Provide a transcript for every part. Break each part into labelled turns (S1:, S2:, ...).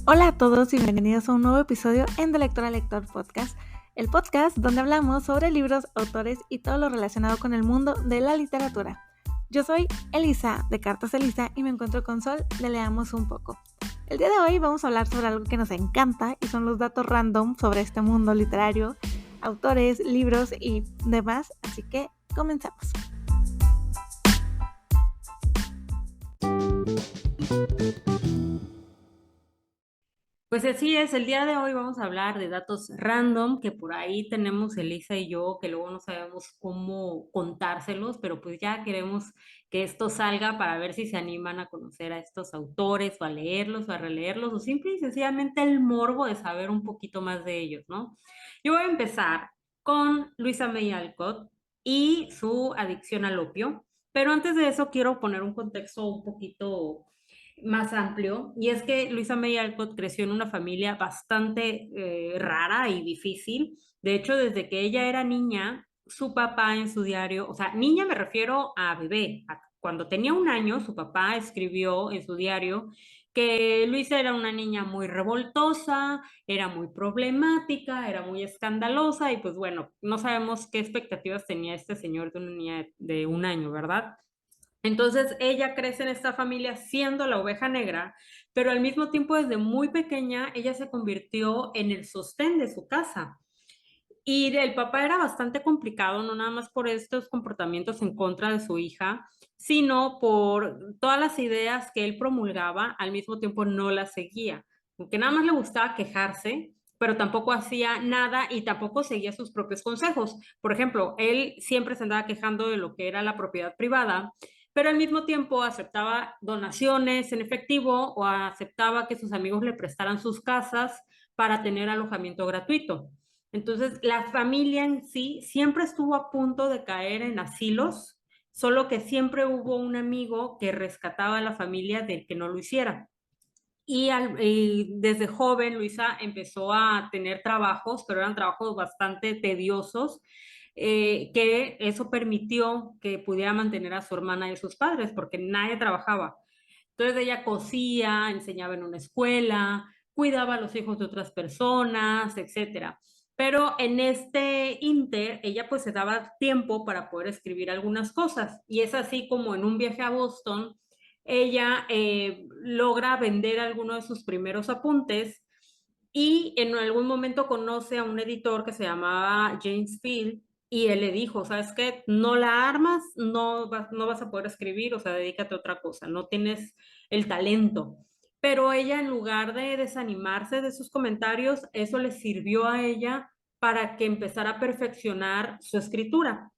S1: Hola a todos y bienvenidos a un nuevo episodio en De Lector a Lector Podcast, el podcast donde hablamos sobre libros, autores y todo lo relacionado con el mundo de la literatura. Yo soy Elisa de Cartas Elisa y me encuentro con Sol de Leamos un poco. El día de hoy vamos a hablar sobre algo que nos encanta y son los datos random sobre este mundo literario, autores, libros y demás, así que comenzamos.
S2: Pues así es, el día de hoy vamos a hablar de datos random, que por ahí tenemos Elisa y yo, que luego no sabemos cómo contárselos, pero pues ya queremos que esto salga para ver si se animan a conocer a estos autores o a leerlos o a releerlos o simple y sencillamente el morbo de saber un poquito más de ellos, ¿no? Yo voy a empezar con Luisa May Alcott y su adicción al opio, pero antes de eso quiero poner un contexto un poquito más amplio, y es que Luisa May Alcott creció en una familia bastante rara y difícil. De hecho, desde que ella era niña, su papá en su diario, o sea, niña me refiero a bebé, cuando tenía 1 año, su papá escribió en su diario que Luisa era una niña muy revoltosa, era muy problemática, era muy escandalosa, y pues bueno, no sabemos qué expectativas tenía este señor de una niña de 1 año, ¿verdad? Entonces ella crece en esta familia siendo la oveja negra, pero al mismo tiempo desde muy pequeña ella se convirtió en el sostén de su casa. Y el papá era bastante complicado, no nada más por estos comportamientos en contra de su hija, sino por todas las ideas que él promulgaba, al mismo tiempo no las seguía, porque nada más le gustaba quejarse, pero tampoco hacía nada y tampoco seguía sus propios consejos. Por ejemplo, él siempre se andaba quejando de lo que era la propiedad privada, pero al mismo tiempo aceptaba donaciones en efectivo o aceptaba que sus amigos le prestaran sus casas para tener alojamiento gratuito. Entonces, la familia en sí siempre estuvo a punto de caer en asilos, solo que siempre hubo un amigo que rescataba a la familia del que no lo hiciera. Y desde joven Luisa empezó a tener trabajos, pero eran trabajos bastante tediosos, que eso permitió que pudiera mantener a su hermana y a sus padres, porque nadie trabajaba. Entonces ella cosía, enseñaba en una escuela, cuidaba a los hijos de otras personas, etcétera. Pero en este inter, ella pues se daba tiempo para poder escribir algunas cosas. Y es así como en un viaje a Boston, ella logra vender algunos de sus primeros apuntes y en algún momento conoce a un editor que se llamaba James Field y él le dijo, ¿sabes qué? No la armas, no vas a poder escribir, o sea, dedícate a otra cosa, no tienes el talento. Pero ella, en lugar de desanimarse de sus comentarios, eso le sirvió a ella para que empezara a perfeccionar su escritura.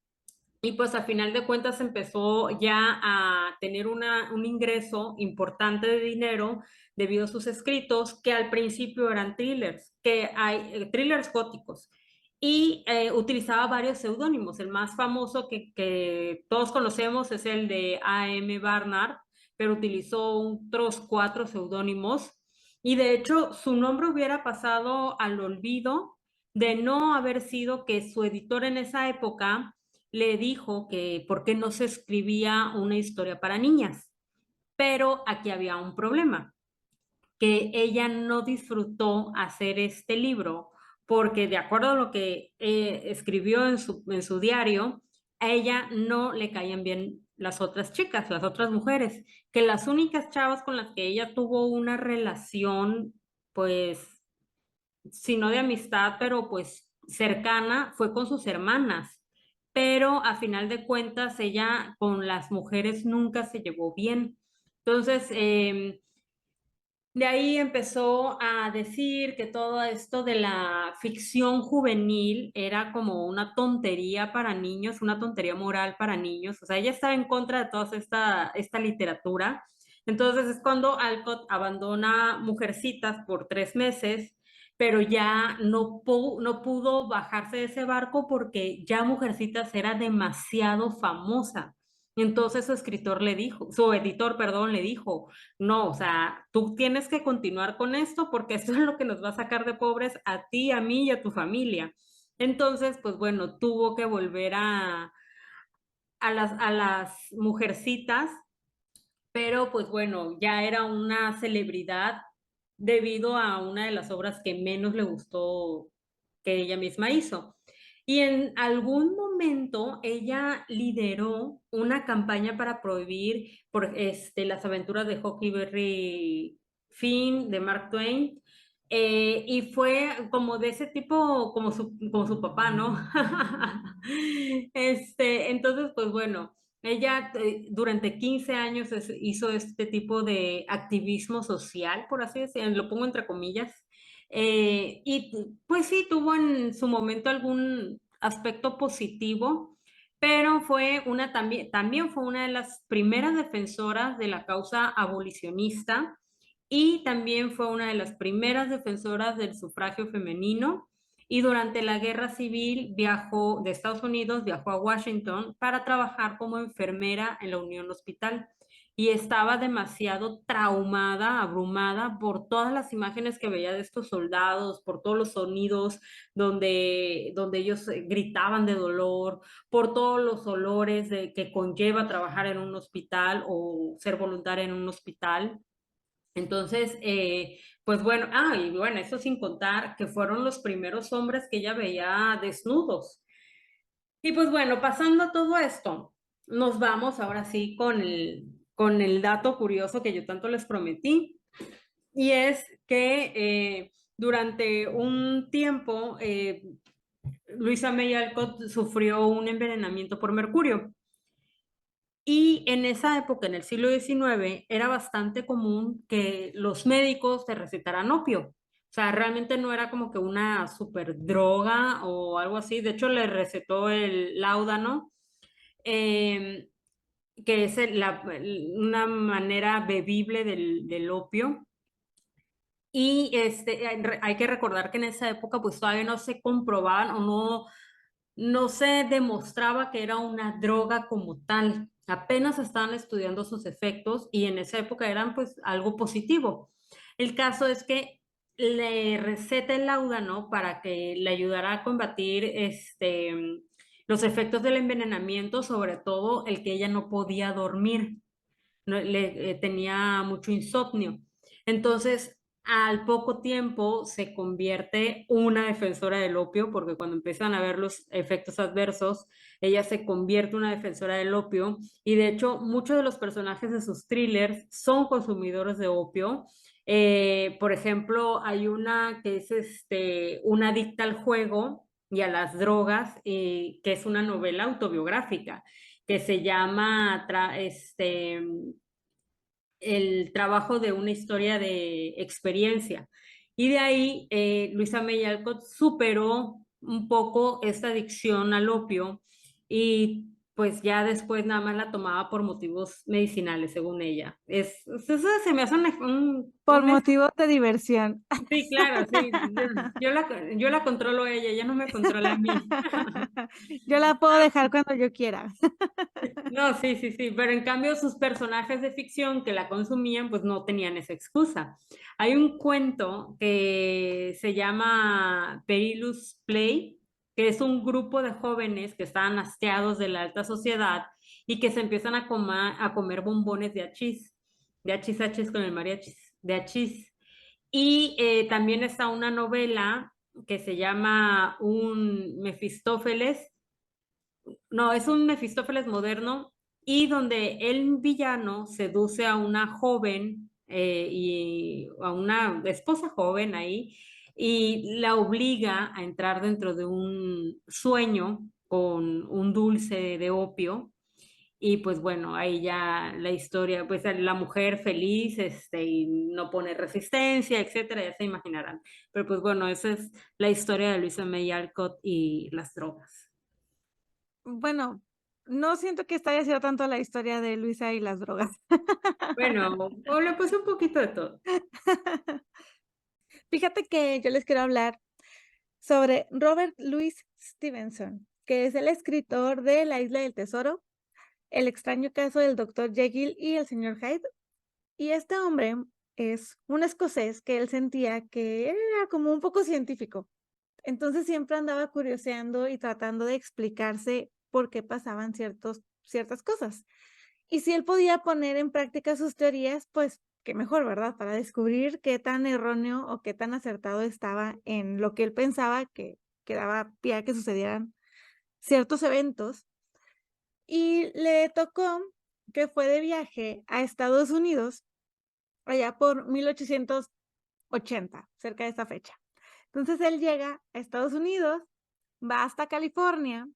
S2: Y pues a final de cuentas empezó ya a tener un ingreso importante de dinero debido a sus escritos, que al principio eran thrillers, que hay thrillers góticos. Y utilizaba varios seudónimos. El más famoso que todos conocemos es el de A.M. Barnard, pero utilizó otros 4 seudónimos. Y de hecho, su nombre hubiera pasado al olvido de no haber sido que su editor en esa época le dijo que por qué no se escribía una historia para niñas. Pero aquí había un problema, que ella no disfrutó hacer este libro porque de acuerdo a lo que escribió en su diario, a ella no le caían bien las otras chicas, las otras mujeres, que las únicas chavas con las que ella tuvo una relación, pues, si no de amistad, pero pues cercana, fue con sus hermanas. Pero a final de cuentas, ella con las mujeres nunca se llevó bien. Entonces, de ahí empezó a decir que todo esto de la ficción juvenil era como una tontería para niños, una tontería moral para niños. O sea, ella estaba en contra de toda esta literatura. Entonces es cuando Alcott abandona Mujercitas por 3 meses, pero ya no pudo bajarse de ese barco porque ya Mujercitas era demasiado famosa. Entonces su escritor le dijo, su editor, perdón, le dijo, no, o sea, tú tienes que continuar con esto porque esto es lo que nos va a sacar de pobres a ti, a mí y a tu familia. Entonces, pues bueno, tuvo que volver a las mujercitas, pero pues bueno, ya era una celebridad debido a una de las obras que menos le gustó que ella misma hizo. Y en algún momento ella lideró una campaña para prohibir las aventuras de Huckleberry Finn, de Mark Twain, y fue como de ese tipo, como su papá, ¿no? Entonces, pues bueno, ella durante 15 años hizo este tipo de activismo social, por así decirlo, lo pongo entre comillas, y pues sí, tuvo en su momento algún aspecto positivo, pero también fue una de las primeras defensoras de la causa abolicionista y también fue una de las primeras defensoras del sufragio femenino. Y durante la Guerra Civil viajó de Estados Unidos, viajó a Washington para trabajar como enfermera en la Unión Hospital y estaba demasiado traumada, abrumada por todas las imágenes que veía de estos soldados, por todos los sonidos donde ellos gritaban de dolor, por todos los olores que conlleva trabajar en un hospital o ser voluntaria en un hospital. Entonces, pues bueno, y bueno, eso sin contar que fueron los primeros hombres que ella veía desnudos. Y pues bueno, pasando todo esto, nos vamos ahora sí con el dato curioso que yo tanto les prometí, y es que durante un tiempo Luisa May Alcott sufrió un envenenamiento por mercurio. Y en esa época, en el siglo XIX, era bastante común que los médicos te recetaran opio. O sea, realmente no era como que una super droga o algo así. De hecho, le recetó el láudano, eh, que es una manera bebible del opio. Y hay que recordar que en esa época pues todavía no se comprobaban o no se demostraba que era una droga como tal. Apenas estaban estudiando sus efectos y en esa época eran pues algo positivo. El caso es que le receta el láudano para que le ayudara a combatir los efectos del envenenamiento, sobre todo el que ella no podía dormir, tenía mucho insomnio. Entonces, al poco tiempo se convierte una defensora del opio, porque cuando empiezan a ver los efectos adversos, ella se convierte una defensora del opio. Y de hecho, muchos de los personajes de sus thrillers son consumidores de opio. Por ejemplo, hay una que es una adicta al juego y a las drogas, que es una novela autobiográfica que se llama El trabajo de una historia de experiencia. Y de ahí Luisa May Alcott superó un poco esta adicción al opio y pues ya después nada más la tomaba por motivos medicinales, según ella. Eso se me hace
S1: Por motivos de diversión.
S2: sí, claro, sí. Yo la controlo a ella no me controla a mí.
S1: Yo la puedo dejar cuando yo quiera.
S2: No, sí, sí, sí, pero en cambio sus personajes de ficción que la consumían, pues no tenían esa excusa. Hay un cuento que se llama Perilous Play, que es un grupo de jóvenes que estaban hastiados de la alta sociedad y que se empiezan a comer bombones de achis con el mariachis, de achis. Y también está una novela que se llama Un Mefistófeles, no, es un Mefistófeles moderno y donde el villano seduce a una joven y a una esposa joven ahí y la obliga a entrar dentro de un sueño con un dulce de opio. Y pues bueno, ahí ya la historia, pues la mujer feliz, y no pone resistencia, etcétera, ya se imaginarán. Pero pues bueno, esa es la historia de Luisa May Alcott y las drogas.
S1: Bueno, no siento que esta haya sido tanto la historia de Luisa y las drogas.
S2: Bueno, o le puse un poquito de todo.
S1: Fíjate que yo les quiero hablar sobre Robert Louis Stevenson, que es el escritor de La Isla del Tesoro, El extraño caso del doctor Jekyll y el señor Hyde. Y este hombre es un escocés que él sentía que era como un poco científico. Entonces siempre andaba curioseando y tratando de explicarse por qué pasaban ciertas cosas. Y si él podía poner en práctica sus teorías, pues qué mejor, ¿verdad? Para descubrir qué tan erróneo o qué tan acertado estaba en lo que él pensaba que daba pie a que sucedieran ciertos eventos. Y le tocó que fue de viaje a Estados Unidos, allá por 1880, cerca de esta fecha. Entonces él llega a Estados Unidos, va hasta California,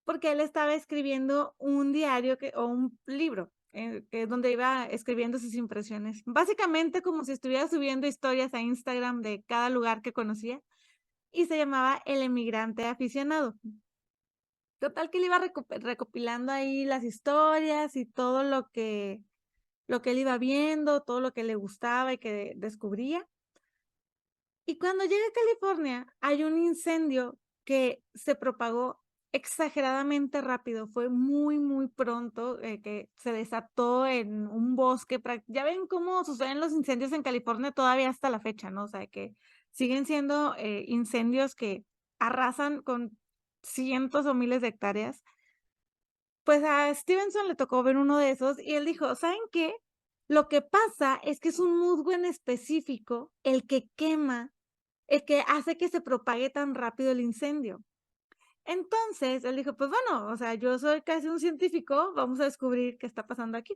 S1: porque él estaba escribiendo un diario o un libro, que es donde iba escribiendo sus impresiones. Básicamente como si estuviera subiendo historias a Instagram de cada lugar que conocía, y se llamaba El Emigrante Aficionado. Total que él iba recopilando ahí las historias y todo lo que él iba viendo, todo lo que le gustaba y que descubría. Y cuando llega a California, hay un incendio que se propagó exageradamente rápido, fue muy, muy pronto, que se desató en un bosque. Ya ven cómo suceden los incendios en California todavía hasta la fecha, ¿no? O sea, que siguen siendo incendios que arrasan con cientos o miles de hectáreas. Pues a Stevenson le tocó ver uno de esos y él dijo, ¿saben qué? Lo que pasa es que es un musgo en específico el que quema, el que hace que se propague tan rápido el incendio. Entonces, él dijo, pues bueno, o sea, yo soy casi un científico, vamos a descubrir qué está pasando aquí.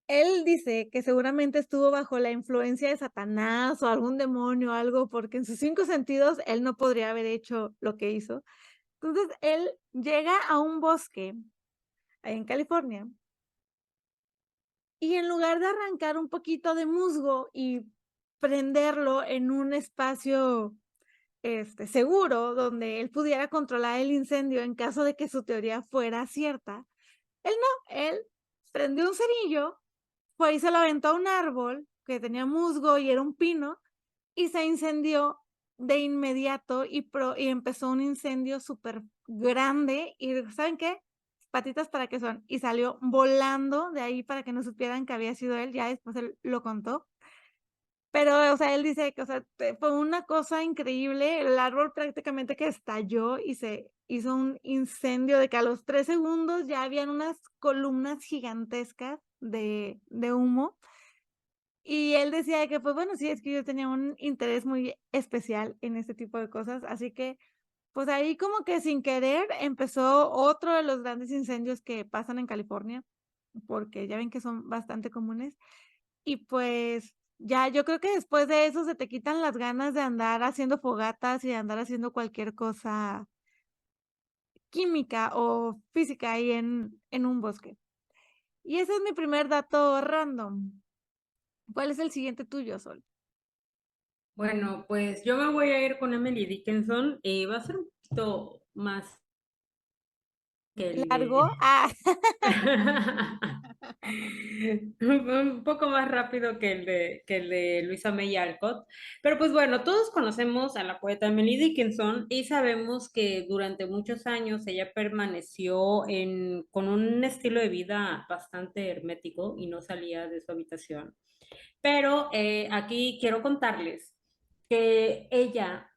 S1: Él dice que seguramente estuvo bajo la influencia de Satanás o algún demonio o algo, porque en sus 5 sentidos él no podría haber hecho lo que hizo. Entonces, él llega a un bosque ahí en California y en lugar de arrancar un poquito de musgo y prenderlo en un espacio seguro, donde él pudiera controlar el incendio en caso de que su teoría fuera cierta. Él no, él prendió un cerillo, fue y se lo aventó a un árbol que tenía musgo y era un pino, y se incendió de inmediato y empezó un incendio súper grande. Y ¿saben qué? Patitas para qué son. Y salió volando de ahí para que no supieran que había sido él. Ya después él lo contó. Pero, o sea, él dice que, o sea, fue una cosa increíble, el árbol prácticamente que estalló y se hizo un incendio de que a los 3 segundos ya habían unas columnas gigantescas de humo. Y él decía de que, pues, bueno, sí, es que yo tenía un interés muy especial en este tipo de cosas, así que, pues, ahí como que sin querer empezó otro de los grandes incendios que pasan en California, porque ya ven que son bastante comunes. Y pues, ya yo creo que después de eso se te quitan las ganas de andar haciendo fogatas y de andar haciendo cualquier cosa química o física ahí en un bosque. Y ese es mi primer dato random. ¿Cuál es el siguiente tuyo, Sol?
S2: Bueno, pues yo me voy a ir con Emily Dickinson y va a ser un poquito más que el de...
S1: ¿Largo? Ah,
S2: Un poco más rápido que el de Luisa May Alcott. Pero pues bueno, todos conocemos a la poeta Emily Dickinson y sabemos que durante muchos años ella permaneció con un estilo de vida bastante hermético y no salía de su habitación. Pero aquí quiero contarles que ella,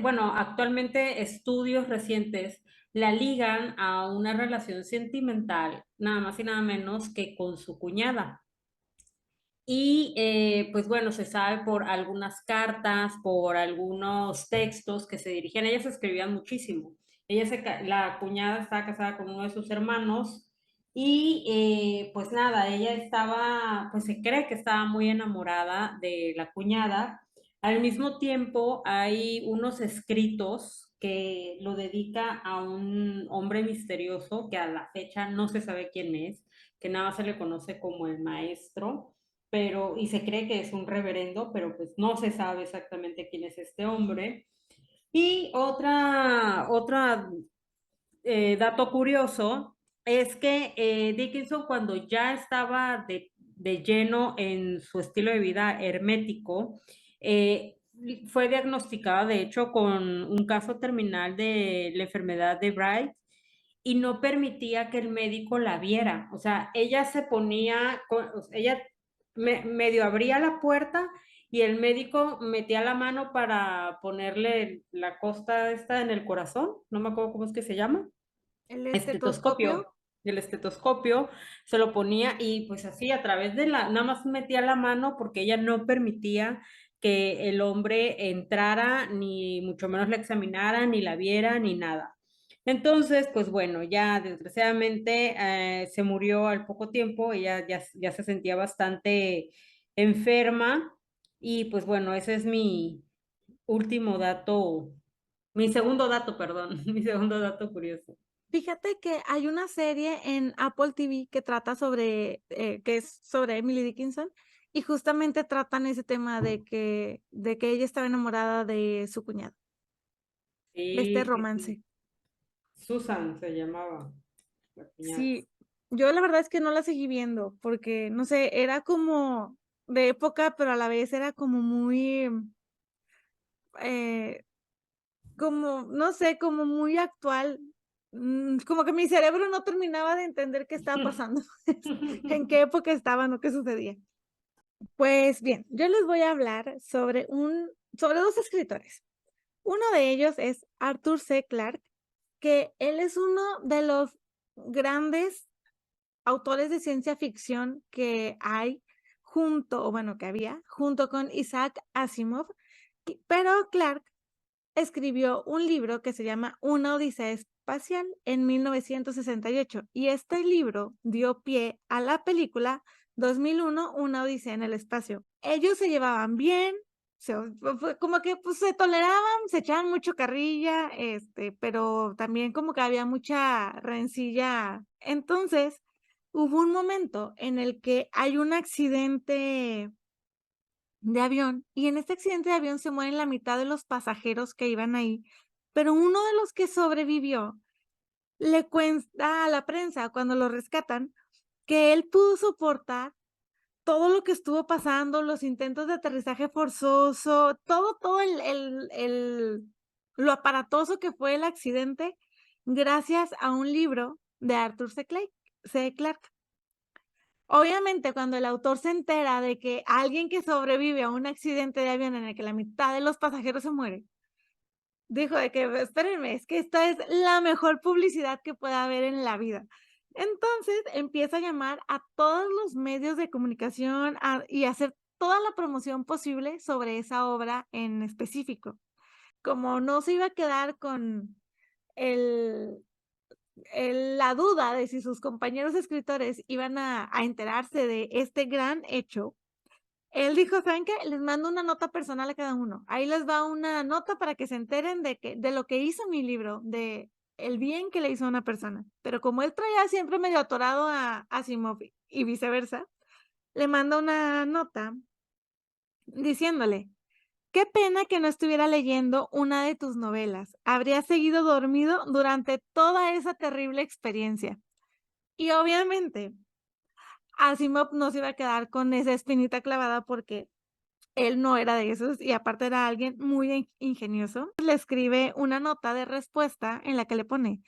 S2: bueno, actualmente estudios recientes la ligan a una relación sentimental, nada más y nada menos que con su cuñada. Y pues bueno, se sabe por algunas cartas, por algunos textos que se dirigían, ellas escribían muchísimo. La cuñada estaba casada con uno de sus hermanos y pues nada, ella estaba, pues se cree que estaba muy enamorada de la cuñada. Al mismo tiempo hay unos escritos que lo dedica a un hombre misterioso que a la fecha no se sabe quién es, que nada más se le conoce como el maestro, pero, y se cree que es un reverendo, pero pues no se sabe exactamente quién es este hombre. Y otra dato curioso es que Dickinson cuando ya estaba de lleno en su estilo de vida hermético, fue diagnosticada de hecho con un caso terminal de la enfermedad de Bright y no permitía que el médico la viera. O sea, ella se ponía, o sea, ella medio abría la puerta y el médico metía la mano para ponerle la costa esta en el corazón, no me acuerdo cómo es que se llama,
S1: el estetoscopio.
S2: estetoscopio. el estetoscopio, se lo ponía y pues así a través de nada más metía la mano porque ella no permitía que el hombre entrara, ni mucho menos la examinara, ni la viera, ni nada. Entonces, pues bueno, ya desgraciadamente se murió al poco tiempo, ella ya se sentía bastante enferma y pues bueno, ese es mi último dato, mi segundo dato, perdón, mi segundo dato curioso.
S1: Fíjate que hay una serie en Apple TV que trata sobre, que es sobre Emily Dickinson, y justamente tratan ese tema de que ella estaba enamorada de su cuñado, de este
S2: Sí, sí, sí.
S1: romance.
S2: Susan se llamaba, la cuñada.
S1: Sí, yo la verdad es que no la seguí viendo, porque, no sé, era como de época, pero a la vez era como muy, eh, como, no sé, como muy actual. Como que mi cerebro no terminaba de entender qué estaba pasando, en qué época estaban o qué sucedía. Pues bien, yo les voy a hablar sobre 2 escritores. Uno de ellos es Arthur C. Clarke, que él es uno de los grandes autores de ciencia ficción que hay junto, o bueno, que había, junto con Isaac Asimov, pero Clarke escribió un libro que se llama Una odisea espacial en 1968 y este libro dio pie a la película 2001, Una odisea en el espacio. Ellos se llevaban bien, fue como que pues, se toleraban, se echaban mucho carrilla, pero también como que había mucha rencilla. Entonces, hubo un momento en el que hay un accidente de avión, y en este accidente de avión se mueren la mitad de los pasajeros que iban ahí, pero uno de los que sobrevivió le cuenta a la prensa cuando lo rescatan que él pudo soportar todo lo que estuvo pasando, los intentos de aterrizaje forzoso, todo lo aparatoso que fue el accidente, gracias a un libro de Arthur C. Clarke. Obviamente, cuando el autor se entera de que alguien que sobrevive a un accidente de avión en el que la mitad de los pasajeros se muere, dijo de que espérenme, es que esta es la mejor publicidad que pueda haber en la vida. Entonces empieza a llamar a todos los medios de comunicación y hacer toda la promoción posible sobre esa obra en específico. Como no se iba a quedar con el, la duda de si sus compañeros escritores iban a enterarse de este gran hecho, él dijo: "¿Saben qué? Les mando una nota personal a cada uno. Ahí les va una nota para que se enteren de lo que hizo mi libro, de el bien que le hizo a una persona". Pero como él traía siempre medio atorado a Asimov y viceversa, le manda una nota diciéndole: "Qué pena que no estuviera leyendo una de tus novelas. Habría seguido dormido durante toda esa terrible experiencia". Y obviamente, Asimov no se iba a quedar con esa espinita clavada porque él no era de esos y aparte era alguien muy ingenioso. Le escribe una nota de respuesta en la que le pone: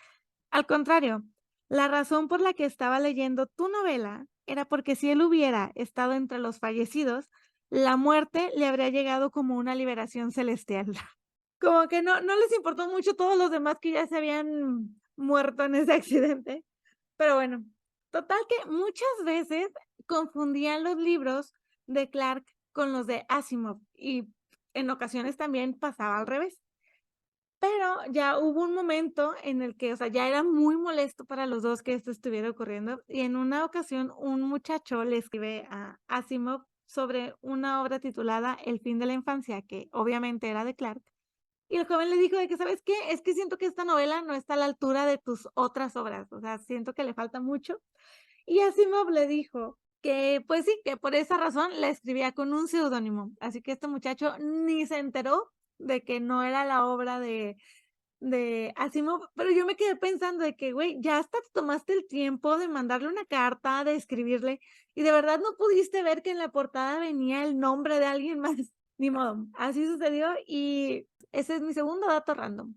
S1: "Al contrario, la razón por la que estaba leyendo tu novela era porque si él hubiera estado entre los fallecidos, la muerte le habría llegado como una liberación celestial". Como que no les importó mucho todos los demás que ya se habían muerto en ese accidente. Pero bueno, total que muchas veces confundían los libros de Clark con los de Asimov y en ocasiones también pasaba al revés. Pero ya hubo un momento en el que, o sea, ya era muy molesto para los 2 que esto estuviera ocurriendo, y en una ocasión un muchacho le escribe a Asimov sobre una obra titulada El fin de la infancia, que obviamente era de Clark, y el joven le dijo de que: "¿Sabes qué? Es que siento que esta novela no está a la altura de tus otras obras, o sea, siento que le falta mucho". Y Asimov le dijo que, pues sí, que por esa razón la escribía con un seudónimo. Así que este muchacho ni se enteró de que no era la obra de Asimov, pero yo me quedé pensando de que, güey, ya hasta te tomaste el tiempo de mandarle una carta, de escribirle, y de verdad no pudiste ver que en la portada venía el nombre de alguien más. Ni modo, así sucedió y ese es mi segundo dato random.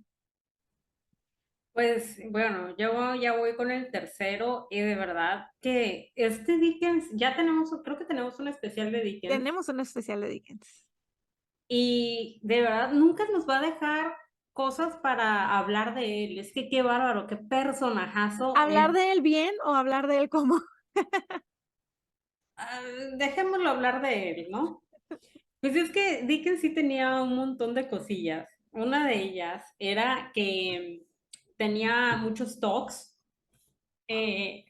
S2: Pues bueno, yo ya voy con el tercero y de verdad que este Dickens, ya tenemos, creo que tenemos un especial de Dickens
S1: Tenemos un especial de Dickens.
S2: y de verdad nunca nos va a dejar cosas para hablar de él. Es que qué bárbaro, qué personajazo.
S1: ¿Hablar de él bien o hablar de él como?
S2: Ah, dejémoslo hablar de él, ¿no? Pues es que Dickens sí tenía un montón de cosillas. Una de ellas era que tenía muchos tocs,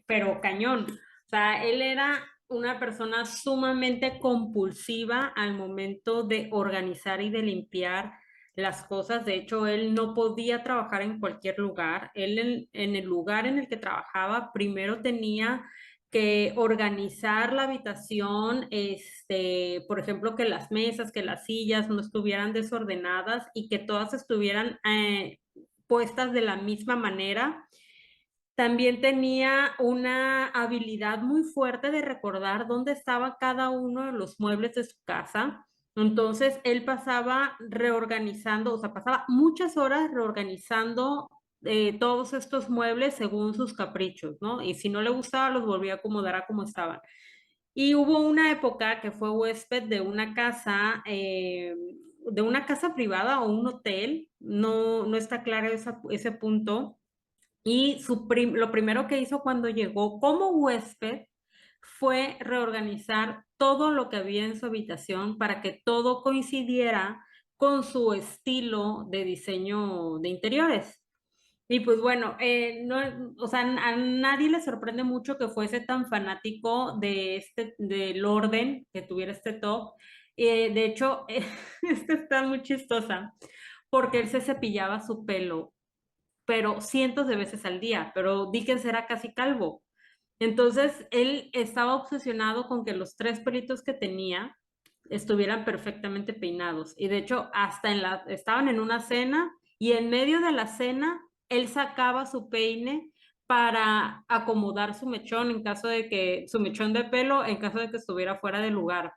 S2: pero cañón. O sea, él era una persona sumamente compulsiva al momento de organizar y de limpiar las cosas. De hecho, él no podía trabajar en cualquier lugar. Él en el lugar en el que trabajaba, primero tenía que organizar la habitación, por ejemplo, que las mesas, que las sillas no estuvieran desordenadas y que todas estuvieran puestas de la misma manera. También tenía una habilidad muy fuerte de recordar dónde estaba cada uno de los muebles de su casa. Entonces, él pasaba reorganizando, o sea, pasaba muchas horas reorganizando todos estos muebles según sus caprichos, ¿no? Y si no le gustaba, los volvía a acomodar a como estaban. Y hubo una época que fue huésped de una casa privada o un hotel, no está claro ese punto, y lo primero que hizo cuando llegó como huésped fue reorganizar todo lo que había en su habitación para que todo coincidiera con su estilo de diseño de interiores. Y pues bueno, no, o sea, a nadie le sorprende mucho que fuese tan fanático del orden, que tuviera este top. De hecho, esta está muy chistosa, porque él se cepillaba su pelo pero cientos de veces al día, pero Dickens era casi calvo. Entonces, él estaba obsesionado con que los tres pelitos que tenía estuvieran perfectamente peinados. Y de hecho, estaban en una cena y en medio de la cena, él sacaba su peine para acomodar su mechón su mechón de pelo, en caso de que estuviera fuera de lugar.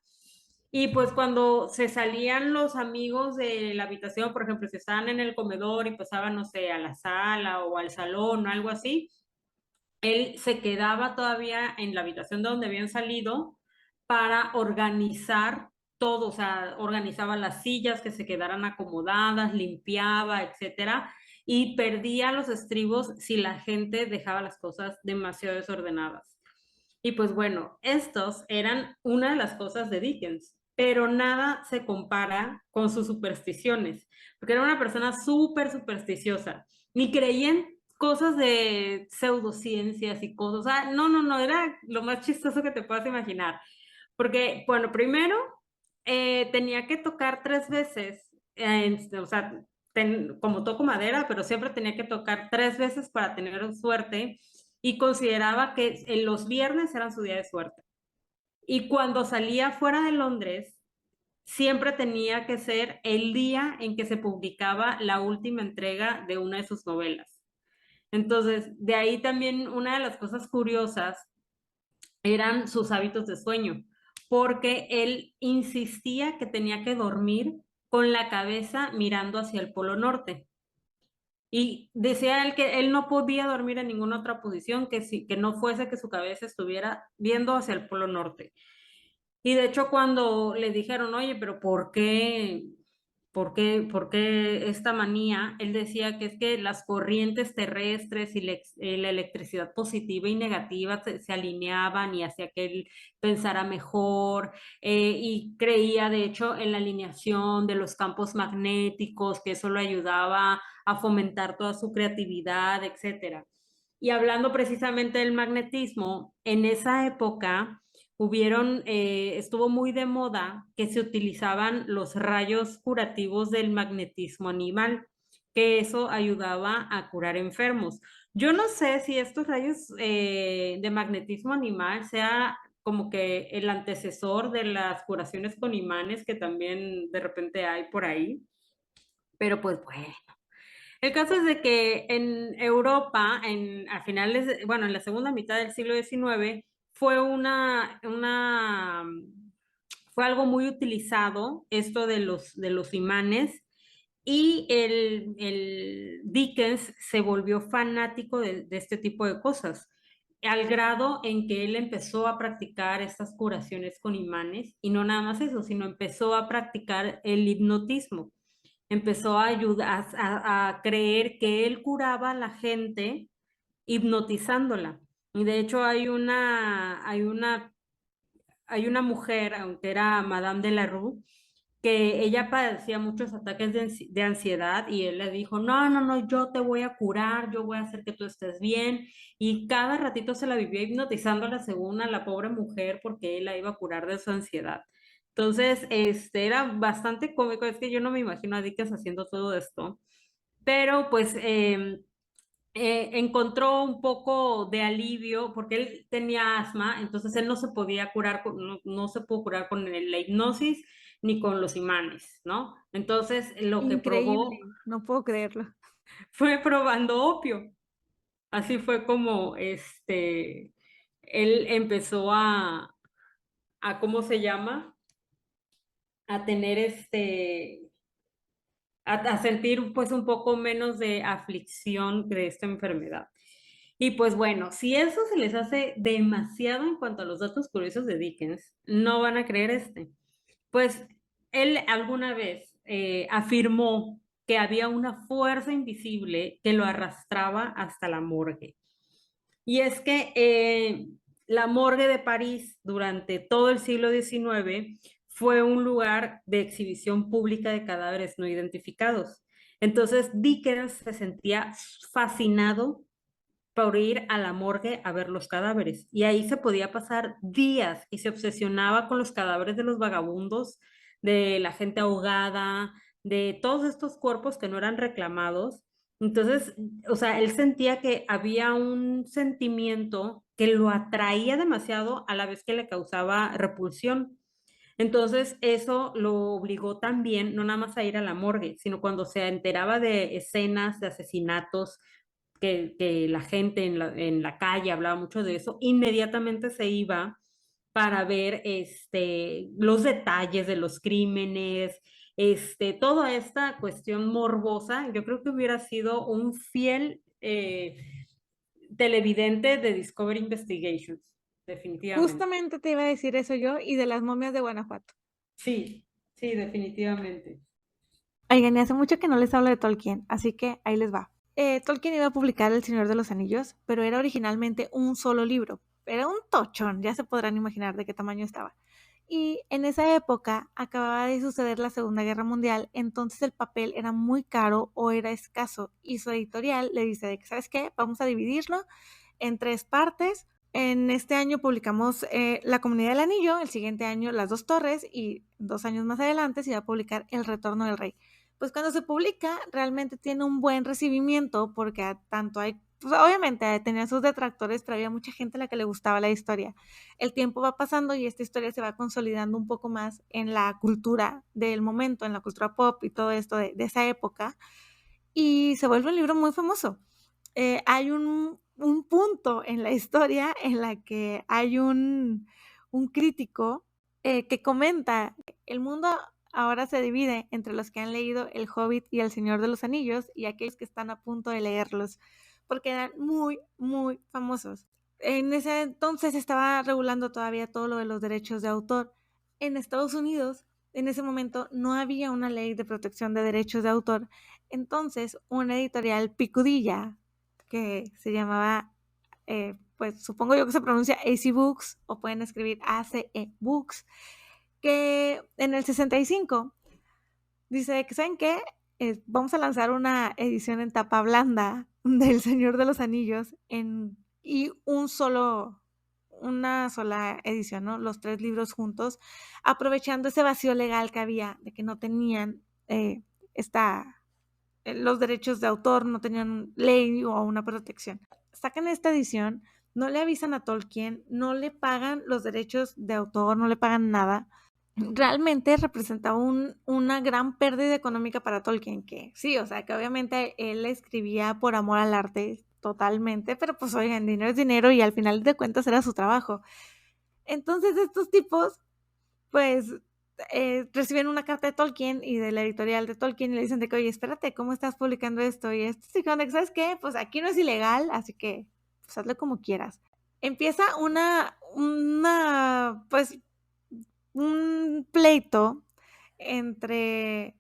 S2: Y pues cuando se salían los amigos de la habitación, por ejemplo, si estaban en el comedor y pasaban, no sé, a la sala o al salón o algo así, él se quedaba todavía en la habitación de donde habían salido para organizar todo, o sea, organizaba las sillas que se quedaran acomodadas, limpiaba, etcétera, y perdía los estribos si la gente dejaba las cosas demasiado desordenadas. Y pues bueno, estos eran una de las cosas de Dickens, pero nada se compara con sus supersticiones, porque era una persona súper supersticiosa, ni creía en cosas de pseudociencias y cosas, o sea, no, era lo más chistoso que te puedas imaginar, porque, bueno, primero tenía que tocar tres veces, o sea, como toco madera, pero siempre tenía que tocar tres veces para tener suerte y consideraba que los viernes eran su día de suerte. Y cuando salía fuera de Londres, siempre tenía que ser el día en que se publicaba la última entrega de una de sus novelas. Entonces, de ahí también una de las cosas curiosas eran sus hábitos de sueño, porque él insistía que tenía que dormir con la cabeza mirando hacia el Polo Norte. Y decía él que él no podía dormir en ninguna otra posición que no fuese que su cabeza estuviera viendo hacia el Polo Norte. Y de hecho, cuando le dijeron, oye, pero por qué esta manía? Él decía que es que las corrientes terrestres y la electricidad positiva y negativa se alineaban y hacía que él pensara mejor, y creía, de hecho, en la alineación de los campos magnéticos, que eso lo ayudaba a fomentar toda su creatividad, etcétera. Y hablando precisamente del magnetismo, en esa época estuvo muy de moda que se utilizaban los rayos curativos del magnetismo animal, que eso ayudaba a curar enfermos. Yo no sé si estos rayos de magnetismo animal sea como que el antecesor de las curaciones con imanes que también de repente hay por ahí, pero pues bueno. El caso es de que en Europa, bueno, en la segunda mitad del siglo XIX, fue fue algo muy utilizado esto de los imanes y el Dickens se volvió fanático de este tipo de cosas, al grado en que él empezó a practicar estas curaciones con imanes y no nada más eso, sino empezó a practicar el hipnotismo. empezó a ayudar a creer que él curaba a la gente hipnotizándola. Y de hecho hay una mujer, aunque era Madame de la Rue, que ella padecía muchos ataques de ansiedad y él le dijo, no, no, no, yo te voy a curar, yo voy a hacer que tú estés bien. Y cada ratito se la vivía hipnotizándola según a la pobre mujer porque él la iba a curar de su ansiedad. Entonces, era bastante cómico, es que yo no me imagino a Dickens haciendo todo esto, pero pues encontró un poco de alivio porque él tenía asma, entonces él no se podía curar, no se pudo curar con la hipnosis ni con los imanes, ¿no? Entonces lo que probó
S1: Increíble, no puedo creerlo.
S2: fue probando opio. Así fue como él empezó ¿cómo se llama? A tener a sentir pues un poco menos de aflicción de esta enfermedad. Y pues bueno, si eso se les hace demasiado en cuanto a los datos curiosos de Dickens, no van a creer Pues él alguna vez afirmó que había una fuerza invisible que lo arrastraba hasta la morgue. Y es que la morgue de París durante todo el siglo XIX fue un lugar de exhibición pública de cadáveres no identificados. Entonces Dickens se sentía fascinado por ir a la morgue a ver los cadáveres. Y ahí se podía pasar días y se obsesionaba con los cadáveres de los vagabundos, de la gente ahogada, de todos estos cuerpos que no eran reclamados. Entonces, o sea, él sentía que había un sentimiento que lo atraía demasiado a la vez que le causaba repulsión. Entonces, eso lo obligó también, no nada más a ir a la morgue, sino cuando se enteraba de escenas de asesinatos, que la gente en la calle hablaba mucho de eso, inmediatamente se iba para ver los detalles de los crímenes, toda esta cuestión morbosa. Yo creo que hubiera sido un fiel televidente de Discovery Investigations, definitivamente.
S1: Justamente te iba a decir eso yo y de las momias de Guanajuato.
S2: Sí, sí, definitivamente.
S1: Oigan, y hace mucho que no les hablo de Tolkien, así que ahí les va. Tolkien iba a publicar El Señor de los Anillos, pero era originalmente un solo libro. Era un tochón, ya se podrán imaginar de qué tamaño estaba. Y en esa época acababa de suceder la Segunda Guerra Mundial, entonces el papel era muy caro o era escaso. Y su editorial le dice de que, ¿sabes qué? Vamos a dividirlo en 3 partes. En este año publicamos La Comunidad del Anillo, el siguiente año Las Dos Torres y 2 años más adelante se iba a publicar El Retorno del Rey. Pues cuando se publica realmente tiene un buen recibimiento porque tanto hay, pues obviamente tenía sus detractores, pero había mucha gente a la que le gustaba la historia. El tiempo va pasando y esta historia se va consolidando un poco más en la cultura del momento, en la cultura pop y todo esto de esa época, y se vuelve un libro muy famoso. Hay un punto en la historia en la que hay un crítico que comenta, el mundo ahora se divide entre los que han leído El Hobbit y El Señor de los Anillos y aquellos que están a punto de leerlos, porque eran muy, muy famosos. En ese entonces estaba regulando todavía todo lo de los derechos de autor. En Estados Unidos, en ese momento, no había una ley de protección de derechos de autor. Entonces, una editorial picudilla que se llamaba, pues supongo yo que se pronuncia AC Books o pueden escribir ACE Books, que en el 65 dice que, ¿saben qué? Vamos a lanzar una edición en tapa blanda del Señor de los Anillos y una sola edición, ¿no? Los 3 libros juntos, aprovechando ese vacío legal que había de que no tenían los derechos de autor, no tenían ley o una protección. Sacan esta edición, no le avisan a Tolkien, no le pagan los derechos de autor, no le pagan nada. Realmente representaba una gran pérdida económica para Tolkien, que sí, o sea, que obviamente él escribía por amor al arte totalmente, pero pues oigan, dinero es dinero y al final de cuentas era su trabajo. Entonces estos tipos, pues, reciben una carta de Tolkien y de la editorial de Tolkien y le dicen de que, oye, espérate, ¿cómo estás publicando esto? Y esto, ¿sabes qué? Pues aquí no es ilegal, así que, pues hazlo como quieras. Empieza pues, un pleito entre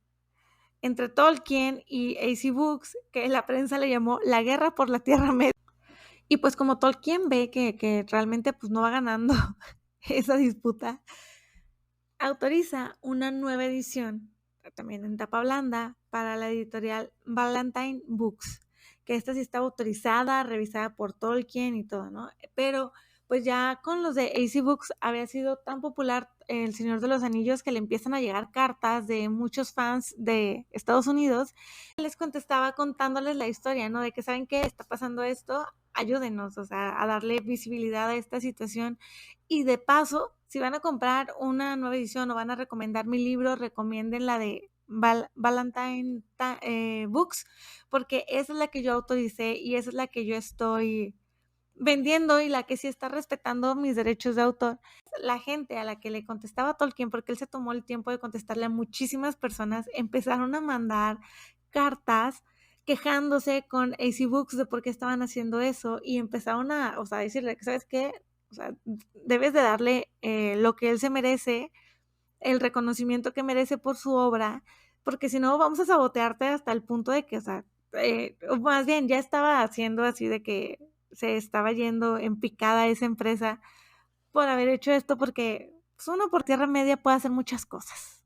S1: entre Tolkien y AC Books, que la prensa le llamó la guerra por la Tierra Media. Y pues como Tolkien ve que realmente pues no va ganando esa disputa, autoriza una nueva edición, también en tapa blanda, para la editorial Ballantine Books, que esta sí está autorizada, revisada por Tolkien y todo, ¿no? Pero pues ya con los de AC Books había sido tan popular El Señor de los Anillos que le empiezan a llegar cartas de muchos fans de Estados Unidos. Les contestaba contándoles la historia, ¿no? De que saben que está pasando esto, ayúdenos, o sea, a darle visibilidad a esta situación. Y de paso, si van a comprar una nueva edición o van a recomendar mi libro, recomienden la de Valentine Books, porque esa es la que yo autoricé y esa es la que yo estoy vendiendo y la que sí está respetando mis derechos de autor. La gente a la que le contestaba Tolkien, porque él se tomó el tiempo de contestarle a muchísimas personas, empezaron a mandar cartas quejándose con AC Books de por qué estaban haciendo eso y empezaron a, o sea, decirle que, ¿sabes qué? O sea, debes de darle lo que él se merece, el reconocimiento que merece por su obra, porque si no vamos a sabotearte hasta el punto de que, o sea, más bien ya estaba haciendo así de que se estaba yendo en picada esa empresa por haber hecho esto, porque pues, uno por Tierra Media puede hacer muchas cosas.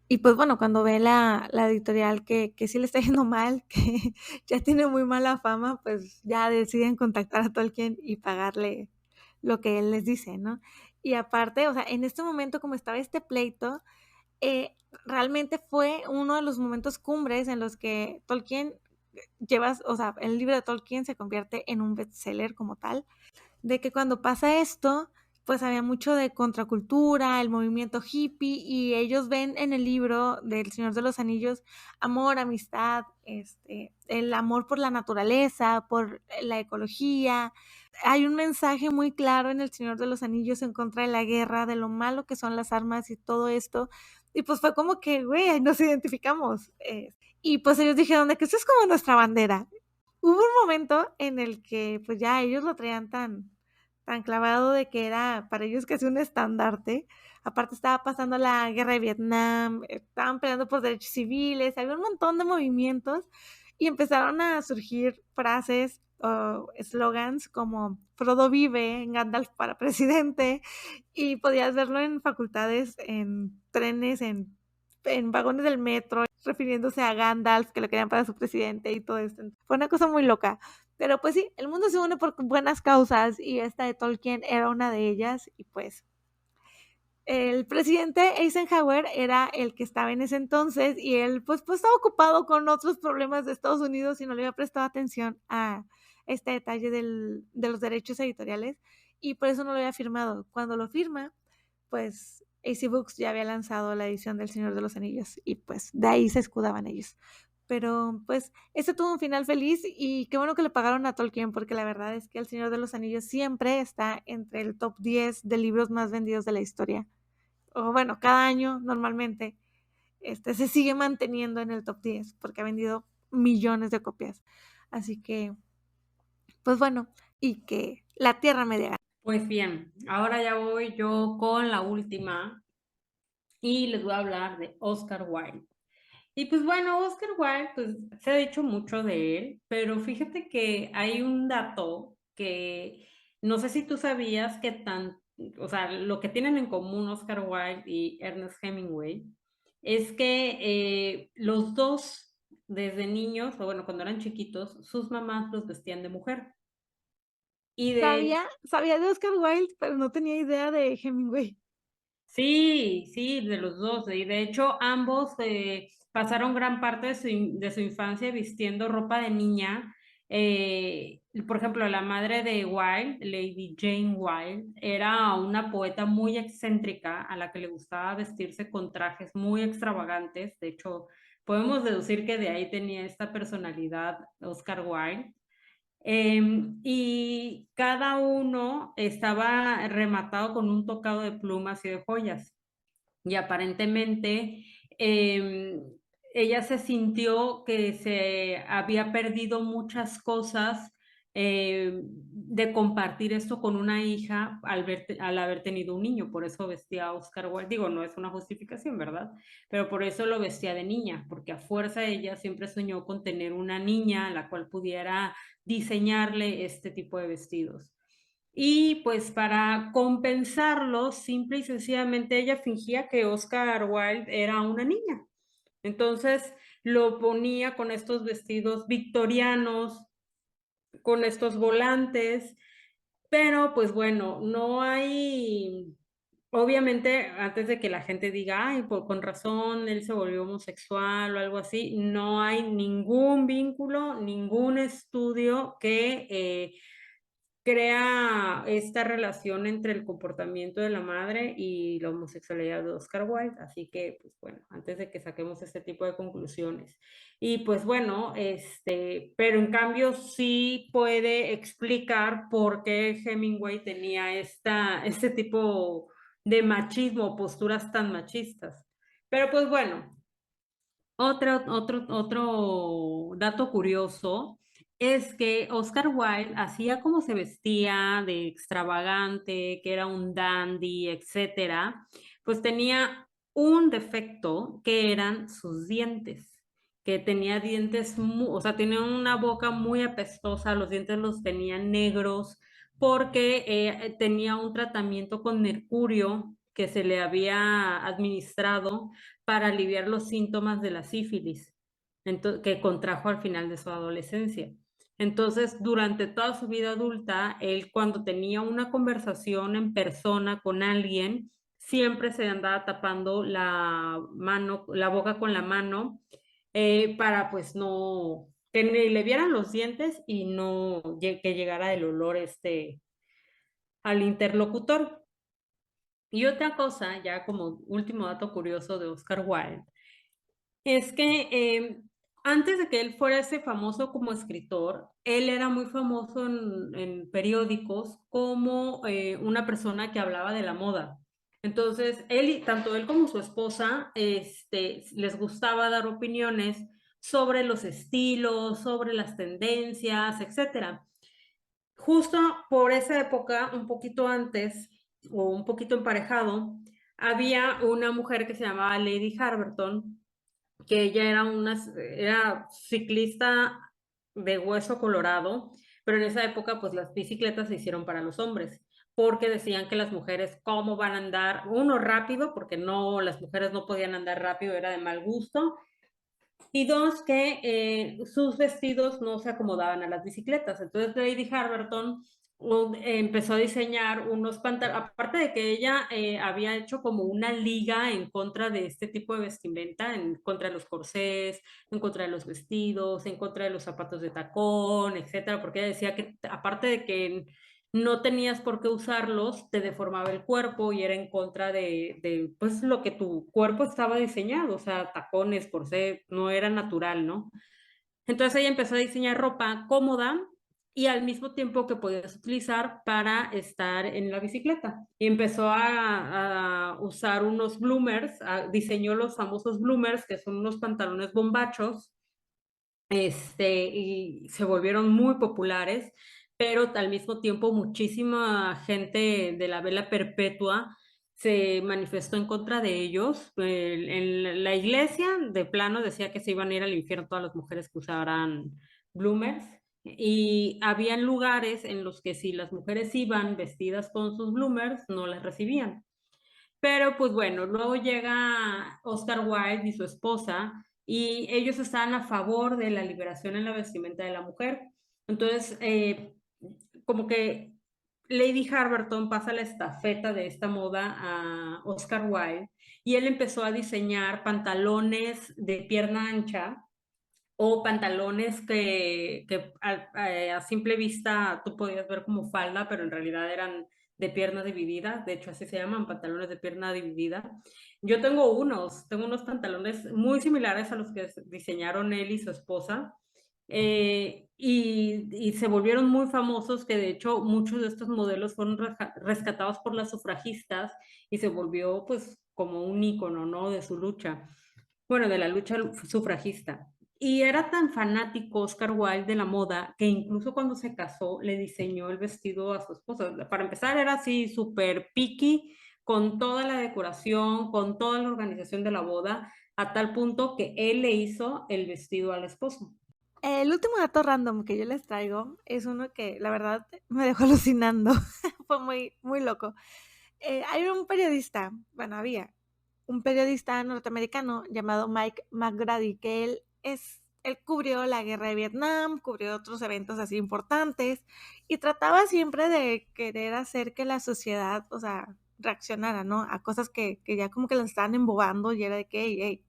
S1: Y pues bueno, cuando ve la editorial que sí le está yendo mal, que ya tiene muy mala fama, pues ya deciden contactar a Tolkien y pagarle lo que él les dice, ¿no? Y aparte, o sea, en este momento como estaba este pleito, realmente fue uno de los momentos cumbres en los que Tolkien llevas, o sea, el libro de Tolkien se convierte en un bestseller como tal, de que cuando pasa esto, pues había mucho de contracultura, el movimiento hippie, y ellos ven en el libro del Señor de los Anillos amor, amistad, el amor por la naturaleza, por la ecología. Hay un mensaje muy claro en el Señor de los Anillos en contra de la guerra, de lo malo que son las armas y todo esto. Y pues fue como que, güey, nos identificamos. Y pues ellos dijeron de que eso es como nuestra bandera. Hubo un momento en el que pues ya ellos lo traían tan clavado de que era para ellos casi un estandarte. Aparte estaba pasando la guerra de Vietnam, estaban peleando por derechos civiles, había un montón de movimientos y empezaron a surgir frases o eslogans como Frodo vive, Gandalf para presidente, y podías verlo en facultades, en trenes, en vagones del metro, refiriéndose a Gandalf, que lo querían para su presidente y todo esto. Fue una cosa muy loca. Pero pues sí, el mundo se une por buenas causas y esta de Tolkien era una de ellas y pues el presidente Eisenhower era el que estaba en ese entonces y él pues estaba ocupado con otros problemas de Estados Unidos y no le había prestado atención a este detalle de los derechos editoriales y por eso no lo había firmado. Cuando lo firma, pues AC Books ya había lanzado la edición del Señor de los Anillos y pues de ahí se escudaban ellos. Pero pues este tuvo un final feliz y qué bueno que le pagaron a Tolkien porque la verdad es que El Señor de los Anillos siempre está entre el top 10 de libros más vendidos de la historia. O bueno, cada año normalmente se sigue manteniendo en el top 10 porque ha vendido millones de copias. Así que, pues bueno, y que la Tierra Media.
S2: Pues bien, ahora ya voy yo con la última y les voy a hablar de Oscar Wilde. Y pues bueno, Oscar Wilde, pues se ha dicho mucho de él, pero fíjate que hay un dato que no sé si tú sabías que o sea, lo que tienen en común Oscar Wilde y Ernest Hemingway es que los dos, desde niños, o bueno, cuando eran chiquitos, sus mamás los vestían de mujer. Y de
S1: Sabía de Oscar Wilde, pero no tenía idea de Hemingway.
S2: Sí, sí, de los dos. Y de hecho, ambos pasaron gran parte de su infancia vistiendo ropa de niña. Por ejemplo, la madre de Wilde, Lady Jane Wilde, era una poeta muy excéntrica a la que le gustaba vestirse con trajes muy extravagantes. De hecho, podemos deducir que de ahí tenía esta personalidad Oscar Wilde. Y cada uno estaba rematado con un tocado de plumas y de joyas. Y aparentemente ella se sintió que se había perdido muchas cosas de compartir esto con una hija al haber tenido un niño. Por eso vestía a Oscar Wilde. Digo, no es una justificación, ¿verdad? Pero por eso lo vestía de niña, porque a fuerza ella siempre soñó con tener una niña a la cual pudiera diseñarle este tipo de vestidos. Y pues para compensarlo, simple y sencillamente ella fingía que Oscar Wilde era una niña. Entonces lo ponía con estos vestidos victorianos, con estos volantes, pero pues bueno, no hay, obviamente, antes de que la gente diga, ay, con razón, él se volvió homosexual o algo así, no hay ningún vínculo, ningún estudio que crea esta relación entre el comportamiento de la madre y la homosexualidad de Oscar Wilde. Así que, pues bueno, antes de que saquemos este tipo de conclusiones. Y pues bueno, pero en cambio sí puede explicar por qué Hemingway tenía este tipo de machismo, posturas tan machistas. Pero pues bueno, otro dato curioso es que Oscar Wilde hacía como se vestía de extravagante, que era un dandy, etcétera, pues tenía un defecto que eran sus dientes, que tenía dientes, o sea, tenía una boca muy apestosa, los dientes los tenía negros porque tenía un tratamiento con mercurio que se le había administrado para aliviar los síntomas de la sífilis que contrajo al final de su adolescencia. Entonces, durante toda su vida adulta, él cuando tenía una conversación en persona con alguien, siempre se andaba tapando la mano, la boca con la mano, para pues no, que le vieran los dientes y no que llegara el olor al interlocutor. Y otra cosa, ya como último dato curioso de Oscar Wilde, es que antes de que él fuera ese famoso como escritor, él era muy famoso en periódicos como una persona que hablaba de la moda. Entonces, tanto él como su esposa, les gustaba dar opiniones sobre los estilos, sobre las tendencias, etcétera. Justo por esa época, un poquito antes o un poquito emparejado, había una mujer que se llamaba Lady Harberton, que ella era ciclista de hueso colorado, pero en esa época pues las bicicletas se hicieron para los hombres, porque decían que las mujeres cómo van a andar, uno rápido, porque no, las mujeres no podían andar rápido, era de mal gusto, y dos, que sus vestidos no se acomodaban a las bicicletas. Entonces Lady Harberton empezó a diseñar unos pantalones, aparte de que ella había hecho como una liga en contra de este tipo de vestimenta, en contra de los corsés, en contra de los vestidos, en contra de los zapatos de tacón, etcétera, porque ella decía que aparte de que no tenías por qué usarlos, te deformaba el cuerpo y era en contra de pues lo que tu cuerpo estaba diseñado, o sea, tacones, corsé, no era natural, ¿no? Entonces ella empezó a diseñar ropa cómoda y al mismo tiempo que podías utilizar para estar en la bicicleta. Y empezó a usar unos bloomers, diseñó los famosos bloomers, que son unos pantalones bombachos, y se volvieron muy populares, pero al mismo tiempo muchísima gente de la vela perpetua se manifestó en contra de ellos. En la iglesia de plano decía que se iban a ir al infierno todas las mujeres que usaran bloomers, y habían lugares en los que si las mujeres iban vestidas con sus bloomers, no las recibían. Pero pues bueno, luego llega Oscar Wilde y su esposa y ellos están a favor de la liberación en la vestimenta de la mujer. Entonces, como que Lady Harberton pasa la estafeta de esta moda a Oscar Wilde y él empezó a diseñar pantalones de pierna ancha o pantalones que a simple vista tú podías ver como falda, pero en realidad eran de pierna dividida. De hecho, así se llaman, pantalones de pierna dividida. Yo tengo unos pantalones muy similares a los que diseñaron él y su esposa. Y se volvieron muy famosos, que de hecho muchos de estos modelos fueron rescatados por las sufragistas y se volvió pues como un ícono, ¿no? De su lucha, bueno, de la lucha sufragista. Y era tan fanático Oscar Wilde de la moda, que incluso cuando se casó le diseñó el vestido a su esposa. Para empezar, era así súper picky, con toda la decoración, con toda la organización de la boda, a tal punto que él le hizo el vestido al esposo.
S1: El último dato random que yo les traigo es uno que la verdad me dejó alucinando. Fue muy, muy loco. Hay un periodista, bueno, había un periodista norteamericano llamado Mike McGrady, que él cubrió la guerra de Vietnam, cubrió otros eventos así importantes y trataba siempre de querer hacer que la sociedad, o sea, reaccionara, ¿no? A cosas que ya como que la estaban embobando y era de que, hey,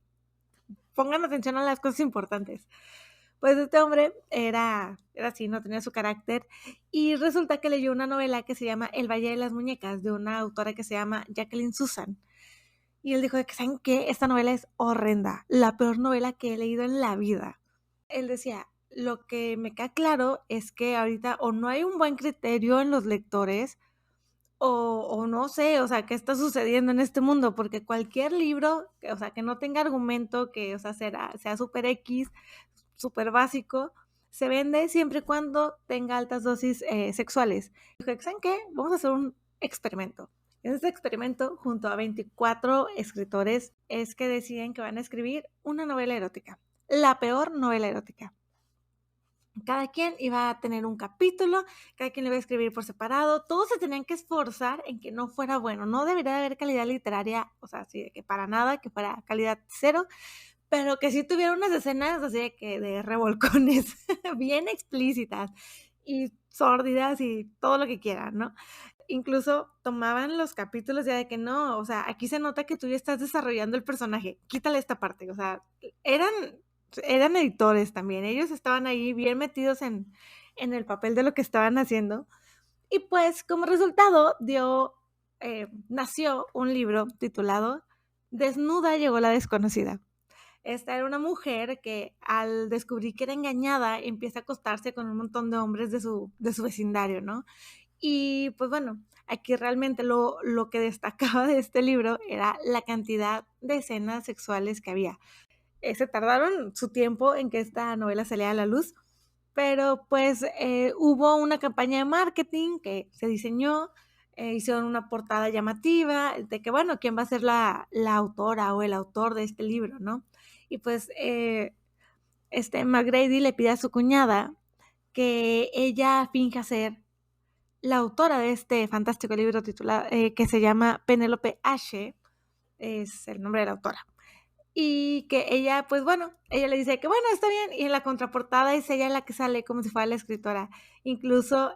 S1: pongan atención a las cosas importantes. Pues este hombre era así, no tenía su carácter y resulta que leyó una novela que se llama El Valle de las Muñecas de una autora que se llama Jacqueline Susan. Y él dijo de que, ¿saben qué? Esta novela es horrenda, la peor novela que he leído en la vida. Él decía, lo que me queda claro es que ahorita o no hay un buen criterio en los lectores o no sé, o sea, qué está sucediendo en este mundo, porque cualquier libro, o sea, que no tenga argumento, que, o sea, sea súper X, súper básico, se vende siempre y cuando tenga altas dosis sexuales. Dijo, ¿saben qué? Vamos a hacer un experimento. En este experimento, junto a 24 escritores, es que deciden que van a escribir una novela erótica, la peor novela erótica. Cada quien iba a tener un capítulo, cada quien lo iba a escribir por separado, todos se tenían que esforzar en que no fuera bueno, no debería de haber calidad literaria, o sea, así de que para nada, que fuera calidad cero, pero que sí tuviera unas escenas así de que de revolcones bien explícitas y sórdidas y todo lo que quieran, ¿no? Incluso tomaban los capítulos ya de que no, o sea, aquí se nota que tú ya estás desarrollando el personaje, quítale esta parte, o sea, eran, eran editores también, ellos estaban ahí bien metidos en el papel de lo que estaban haciendo y pues como resultado nació un libro titulado Desnuda llegó la desconocida. Esta era una mujer que al descubrir que era engañada empieza a acostarse con un montón de hombres de su vecindario, ¿no? Y pues bueno, aquí realmente lo que destacaba de este libro era la cantidad de escenas sexuales que había. Se tardaron su tiempo en que esta novela saliera a la luz, pero pues hubo una campaña de marketing que se diseñó, hicieron una portada llamativa de que, bueno, ¿quién va a ser la autora o el autor de este libro, no? Y pues McGrady le pide a su cuñada que ella finja ser la autora de este fantástico libro titulado, que se llama Penélope Ashe, es el nombre de la autora. Y que ella, pues bueno, ella le dice que bueno, está bien, y en la contraportada es ella la que sale como si fuera la escritora. Incluso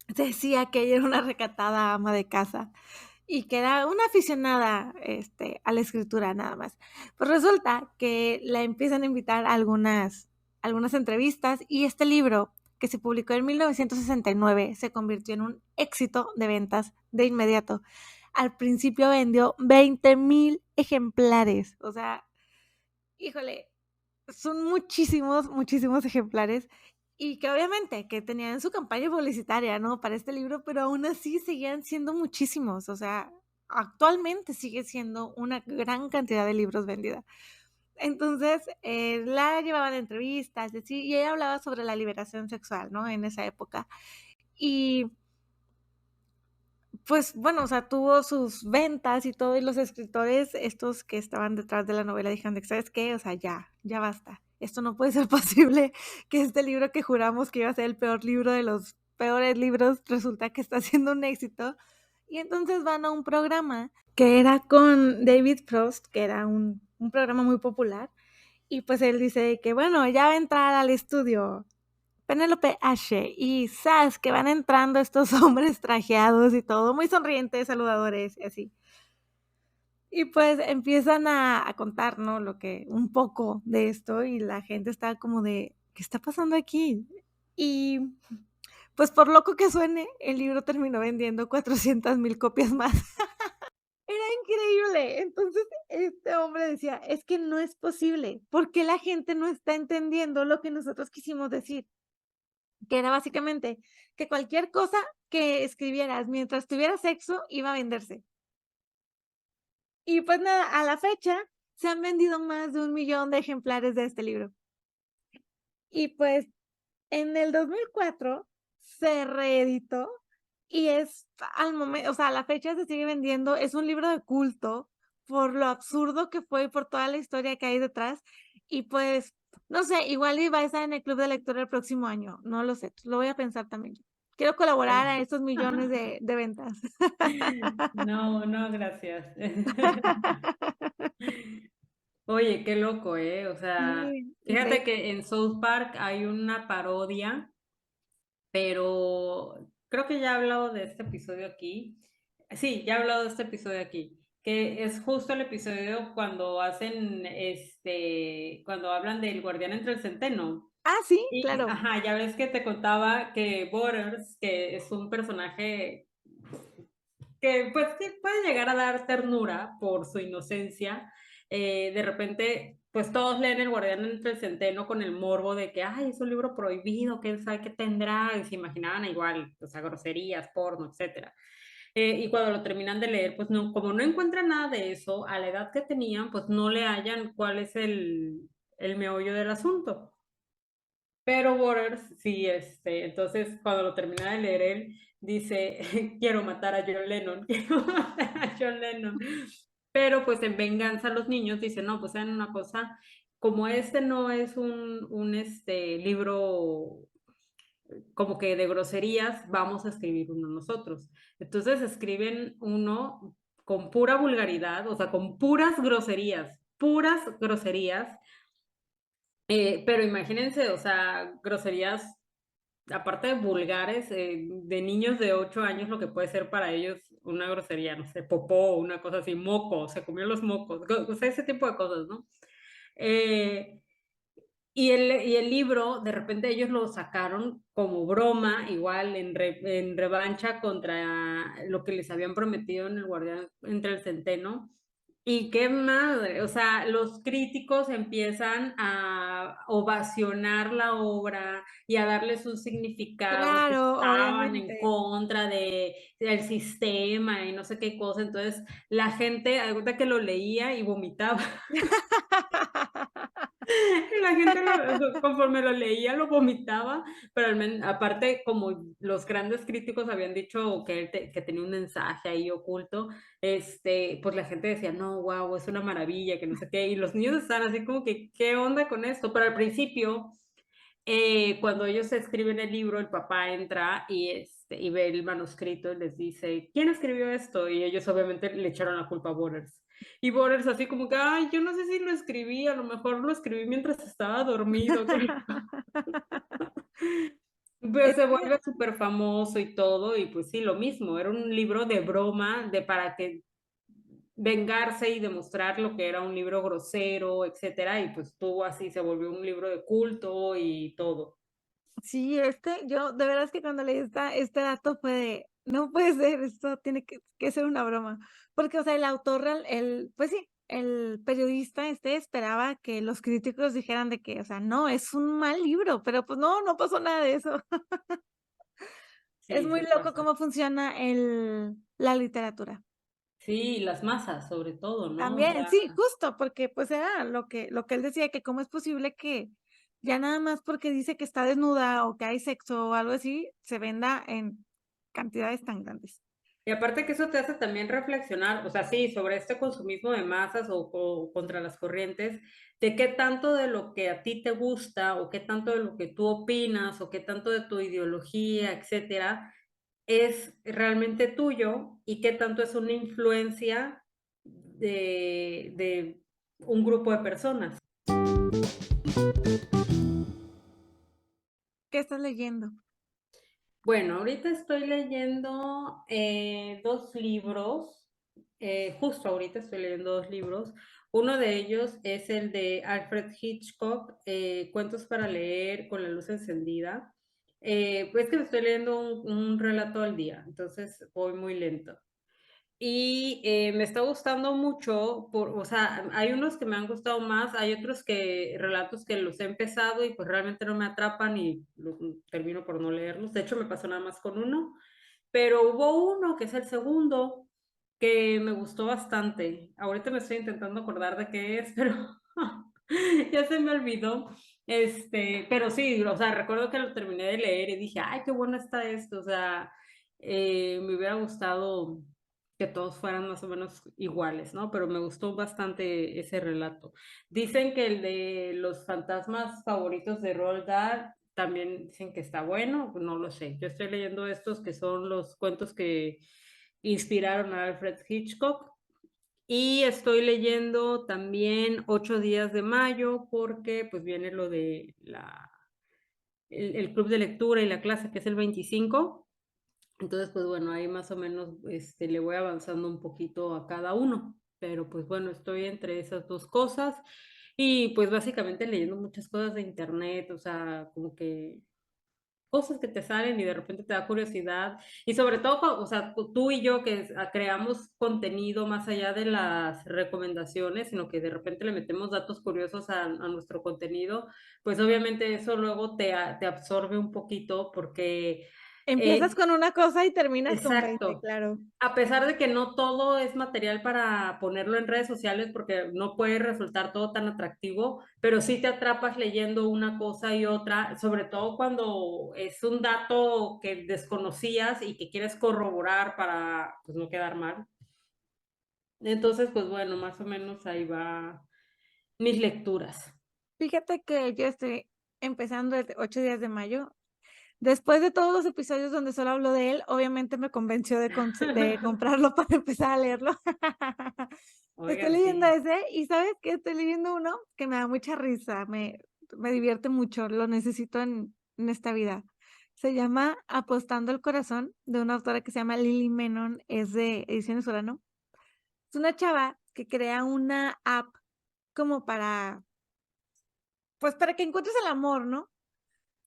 S1: decía que ella era una recatada ama de casa y que era una aficionada a la escritura nada más. Pues resulta que la empiezan a invitar a algunas entrevistas y este libro, que se publicó en 1969, se convirtió en un éxito de ventas de inmediato. Al principio vendió 20,000 ejemplares, o sea, híjole, son muchísimos, muchísimos ejemplares y que obviamente que tenían su campaña publicitaria, ¿no? Para este libro, pero aún así seguían siendo muchísimos, o sea, actualmente sigue siendo una gran cantidad de libros vendida. Entonces, la llevaban a entrevistas, y ella hablaba sobre la liberación sexual, ¿no? En esa época. Y pues bueno, o sea, tuvo sus ventas y todo, y los escritores, estos que estaban detrás de la novela, dijeron de que, ¿sabes qué? O sea, ya basta. Esto no puede ser posible que este libro que juramos que iba a ser el peor libro de los peores libros, resulta que está siendo un éxito. Y entonces van a un programa que era con David Frost, que era un programa muy popular, y pues él dice que, bueno, ya va a entrar al estudio Penélope Ashe y Sas, que van entrando estos hombres trajeados y todo, muy sonrientes, saludadores y así. Y pues empiezan a contar, ¿no? Un poco de esto y la gente está como de, ¿qué está pasando aquí? Y pues por loco que suene, el libro terminó vendiendo 400,000 copias más. Era increíble. Entonces este hombre decía, es que no es posible. ¿Por qué la gente no está entendiendo lo que nosotros quisimos decir? Que era básicamente que cualquier cosa que escribieras mientras tuviera sexo iba a venderse. Y pues nada, a la fecha se han vendido más de 1 millón de ejemplares de este libro. Y pues en el 2004 se reeditó y es al momento, o sea, a la fecha se sigue vendiendo, es un libro de culto por lo absurdo que fue y por toda la historia que hay detrás. Y pues, no sé, igual y va a estar en el club de lectura el próximo año, no lo sé, lo voy a pensar también yo. Quiero colaborar a esos millones de ventas.
S2: No, no, gracias. Oye, qué loco, ¿eh? O sea,
S1: Sí,
S2: fíjate
S1: increíble.
S2: que en South Park hay una parodia, pero creo que ya he hablado de este episodio aquí. Sí, ya he hablado de este episodio aquí, que es justo el episodio cuando hacen, cuando hablan del guardián entre el centeno.
S1: Ah, sí,
S2: Y,
S1: claro.
S2: ajá, ya ves que te contaba que Butters, que es un personaje que pues que puede llegar a dar ternura por su inocencia. De repente, pues todos leen El Guardián entre el Centeno con el morbo de que, ay, es un libro prohibido, quién sabe qué tendrá, y se imaginaban igual, o sea, groserías, porno, etcétera. Y cuando lo terminan de leer, pues no, como no encuentran nada de eso, a la edad que tenían, pues no le hallan cuál es el meollo del asunto. Pero Waters, sí, entonces cuando lo termina de leer él, dice, quiero matar a John Lennon, quiero matar a John Lennon. Pero pues en venganza los niños dicen, no, pues saben una cosa, como este no es un libro como que de groserías, vamos a escribir uno nosotros. Entonces escriben uno con pura vulgaridad, o sea, con puras groserías, pero imagínense, o sea, groserías, aparte de vulgares, de niños de 8 años, lo que puede ser para ellos una grosería, no sé, popó, una cosa así, moco, se comió los mocos, o sea, ese tipo de cosas, ¿no? Eh, y el libro, de repente ellos lo sacaron como broma, igual en revancha contra lo que les habían prometido en El Guardián entre el Centeno. Y qué madre, o sea, los críticos empiezan a ovacionar la obra y a darles un significado que
S1: Claro,
S2: estaban en
S1: obviamente.
S2: contra del sistema y no sé qué cosa. Entonces, la gente, ahorita que lo leía y vomitaba. Y la gente conforme lo leía lo vomitaba, pero aparte como los grandes críticos habían dicho que, que tenía un mensaje ahí oculto, pues la gente decía, no, wow, es una maravilla, que no sé qué, y los niños están así como que, ¿qué onda con esto? Pero al principio, cuando ellos escriben el libro, el papá entra y ve el manuscrito y les dice, ¿quién escribió esto? Y ellos obviamente le echaron la culpa a Borders. Y Borders así como que, ay, yo no sé si lo escribí, a lo mejor lo escribí mientras estaba dormido. Pues
S1: Es
S2: se
S1: que
S2: vuelve súper famoso y todo, y pues sí, lo mismo, era un libro de broma, de para que vengarse y demostrar lo que era un libro grosero, etcétera, y pues tuvo así, se volvió un libro de culto y todo.
S1: sí, yo de verdad es que cuando leí este dato fue de, no puede ser, esto tiene que ser una broma. Porque, o sea, el autor real, pues sí, el periodista esperaba que los críticos dijeran de que, o sea, no, es un mal libro, pero pues no, no pasó nada de eso. Es
S2: Sí,
S1: muy
S2: sí
S1: loco
S2: pasa.
S1: cómo funciona la literatura.
S2: Sí, las masas, sobre todo, ¿no? O
S1: También,
S2: sea,
S1: sí, justo, porque pues era lo que él decía, que cómo es posible que ya nada más porque dice que está desnuda o que hay sexo o algo así, se venda en cantidades tan grandes.
S2: y aparte que eso te hace también reflexionar, o sea, sí, sobre este consumismo de masas o contra las corrientes, de qué tanto de lo que a ti te gusta o qué tanto de lo que tú opinas o qué tanto de tu ideología, etcétera, es realmente tuyo y qué tanto es una influencia de un grupo de personas.
S1: ¿Qué estás leyendo?
S2: Bueno, ahorita estoy leyendo 2 libros, justo ahorita estoy leyendo 2 libros. Uno de ellos es el de Alfred Hitchcock, Cuentos para leer con la luz encendida. Pues que estoy leyendo un relato al día, entonces voy muy lento. Y me está gustando mucho, o sea, hay unos que me han gustado más, hay otros relatos que los he empezado y pues realmente no me atrapan y termino por no leerlos. De hecho, me pasó nada más con uno, pero hubo uno que es el segundo, que me gustó bastante. Ahorita me estoy intentando acordar de qué es, pero ya se me olvidó. Pero sí, o sea, recuerdo que lo terminé de leer y dije: "Ay, qué bueno está esto", o sea, me hubiera gustado que todos fueran más o menos iguales, ¿no? Pero me gustó bastante ese relato. Dicen que el de los fantasmas favoritos de Roald Dahl también dicen que está bueno, no lo sé. Yo estoy leyendo estos que son los cuentos que inspiraron a Alfred Hitchcock. Y estoy leyendo también 8 días de mayo, porque, pues, viene lo de la el club de lectura y la clase, que es el 25. Entonces, pues, bueno, ahí más o menos, le voy avanzando un poquito a cada uno. Pero, pues, bueno, estoy entre esas 2 cosas y, pues, básicamente leyendo muchas cosas de Internet, o sea, como que cosas que te salen y de repente te da curiosidad. Y sobre todo, o sea, tú y yo que creamos contenido más allá de las recomendaciones, sino que de repente le metemos datos curiosos a nuestro contenido, pues obviamente eso luego te absorbe un poquito porque
S1: Empiezas
S2: eh,
S1: con una cosa y terminas con 20,
S2: exacto.
S1: claro.
S2: A pesar de que no todo es material para ponerlo en redes sociales, porque no puede resultar todo tan atractivo, pero sí te atrapas leyendo una cosa y otra, sobre todo cuando es un dato que desconocías y que quieres corroborar para, pues, no quedar mal. Entonces, pues, bueno, más o menos ahí va mis lecturas.
S1: Fíjate que yo estoy empezando desde 8 días de mayo. Después de todos los episodios donde solo hablo de él, obviamente me convenció de comprarlo para empezar a leerlo. Estoy
S2: Oigan,
S1: leyendo
S2: sí.
S1: ese y, ¿sabes qué? Estoy leyendo uno que me da mucha risa, me divierte mucho, lo necesito en esta vida. Se llama Apostando el corazón, de una autora que se llama Lily Menon, es de Ediciones Urano. Es una chava que crea una app como para, pues, para que encuentres el amor, ¿no?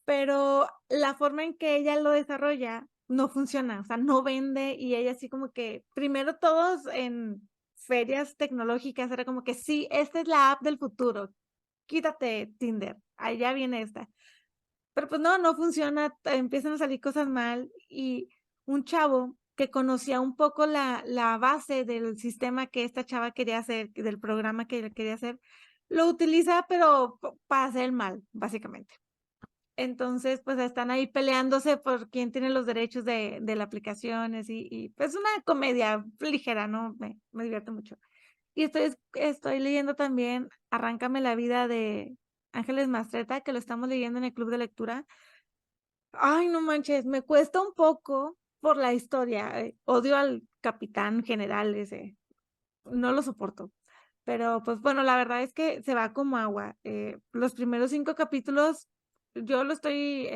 S1: Pero la forma en que ella lo desarrolla no funciona, o sea, no vende, y ella así como que primero todos en ferias tecnológicas era como que sí, esta es la app del futuro, quítate Tinder, allá viene esta. Pero pues no, no funciona, empiezan a salir cosas mal y un chavo que conocía un poco la base del sistema que esta chava quería hacer, del programa que ella quería hacer, lo utiliza, pero para hacer el mal, básicamente. Entonces, pues, están ahí peleándose por quién tiene los derechos de la aplicación, así, y, pues, una comedia ligera, ¿no? Me divierte mucho. Y estoy leyendo también Arráncame la vida de Ángeles Mastretta, que lo estamos leyendo en el club de lectura. Ay, no manches, me cuesta un poco por la historia, odio al capitán general ese, no lo soporto. Pero, pues, bueno, la verdad es que se va como agua. Los primeros 5 capítulos, yo lo estoy,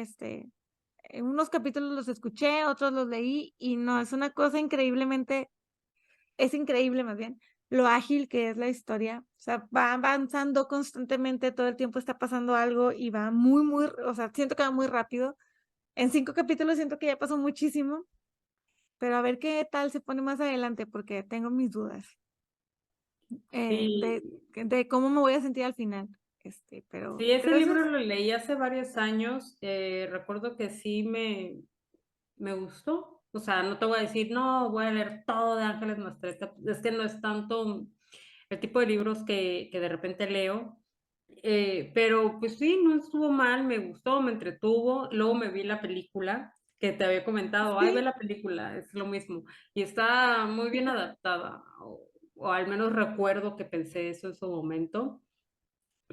S1: unos capítulos los escuché, otros los leí, y no, es una cosa es increíble más bien, lo ágil que es la historia. O sea, va avanzando constantemente, todo el tiempo está pasando algo y va muy, o sea, siento que va muy rápido. En 5 capítulos siento que ya pasó muchísimo, pero a ver qué tal se pone más adelante, porque tengo mis dudas. Eh, de
S2: Sí,
S1: de cómo me voy a sentir al final,
S2: sí, ese
S1: pero eso
S2: libro
S1: es
S2: lo leí hace varios años. Recuerdo que sí me gustó. O sea, no te voy a decir, no, voy a leer todo de Ángeles Mastretta. Es que no es tanto el tipo de libros que de repente leo. Pero pues sí, no estuvo mal, me gustó, me entretuvo. Luego me vi la película que te había comentado, ay, ve
S1: sí,
S2: la película, es lo mismo. Y está muy bien adaptada, o al menos recuerdo que pensé eso en su momento.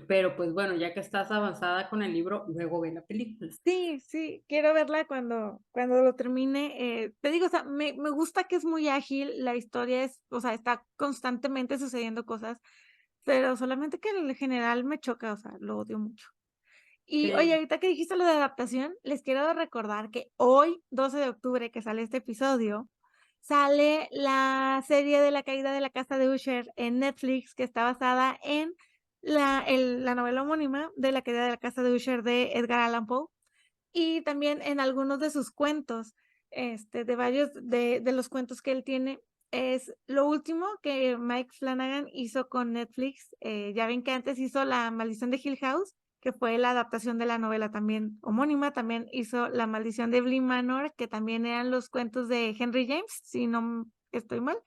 S2: Pero pues bueno, ya que estás avanzada con el libro, luego ve la película.
S1: sí, quiero verla cuando lo termine, te digo, o sea, me gusta que es muy ágil, la historia es, o sea, está constantemente sucediendo cosas, pero solamente que en general me choca, o sea, lo odio mucho. Y oye,
S2: Sí,
S1: ahorita que dijiste lo de adaptación, les quiero recordar que hoy, 12 de octubre, que sale este episodio, sale la serie de La caída de la casa de Usher en Netflix, que está basada en la novela homónima de La caída de la casa de Usher de Edgar Allan Poe, y también en algunos de sus cuentos, de varios de los cuentos que él tiene. Es lo último que Mike Flanagan hizo con Netflix. Ya ven que antes hizo La maldición de Hill House, que fue la adaptación de la novela también homónima. También hizo La maldición de Bly Manor, que también eran los cuentos de Henry James, si no estoy mal.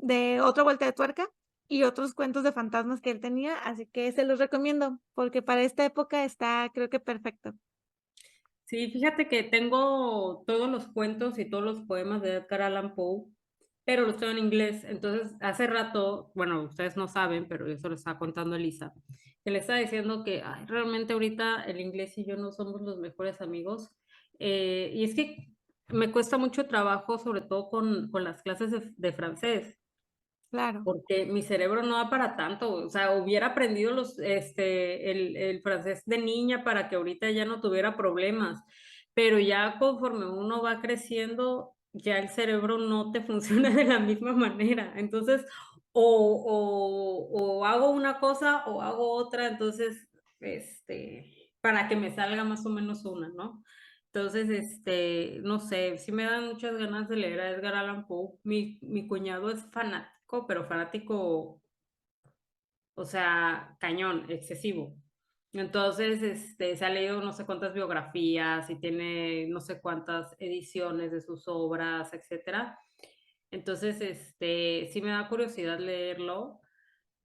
S1: de Otra vuelta de tuerca y otros cuentos de fantasmas que él tenía, así que se los recomiendo, porque para esta época está, creo que perfecto.
S2: Sí, fíjate que tengo todos los cuentos y todos los poemas de Edgar Allan Poe, pero los tengo en inglés. Entonces, hace rato, bueno, ustedes no saben, pero yo se lo estaba contando a Elisa, que le estaba diciendo que ay, realmente ahorita el inglés y yo no somos los mejores amigos. Y es que me cuesta mucho trabajo, sobre todo con las clases de francés.
S1: Claro,
S2: Porque mi cerebro no da para tanto, o sea, hubiera aprendido el francés de niña para que ahorita ya no tuviera problemas, pero ya conforme uno va creciendo, ya el cerebro no te funciona de la misma manera. Entonces, o hago una cosa o hago otra, entonces, para que me salga más o menos una, ¿no? Entonces, no sé, sí me dan muchas ganas de leer a Edgar Allan Poe. Mi cuñado es fanático, pero fanático, o sea, cañón, excesivo. Entonces, se ha leído no sé cuántas biografías y tiene no sé cuántas ediciones de sus obras, etcétera. Entonces, sí me da curiosidad leerlo.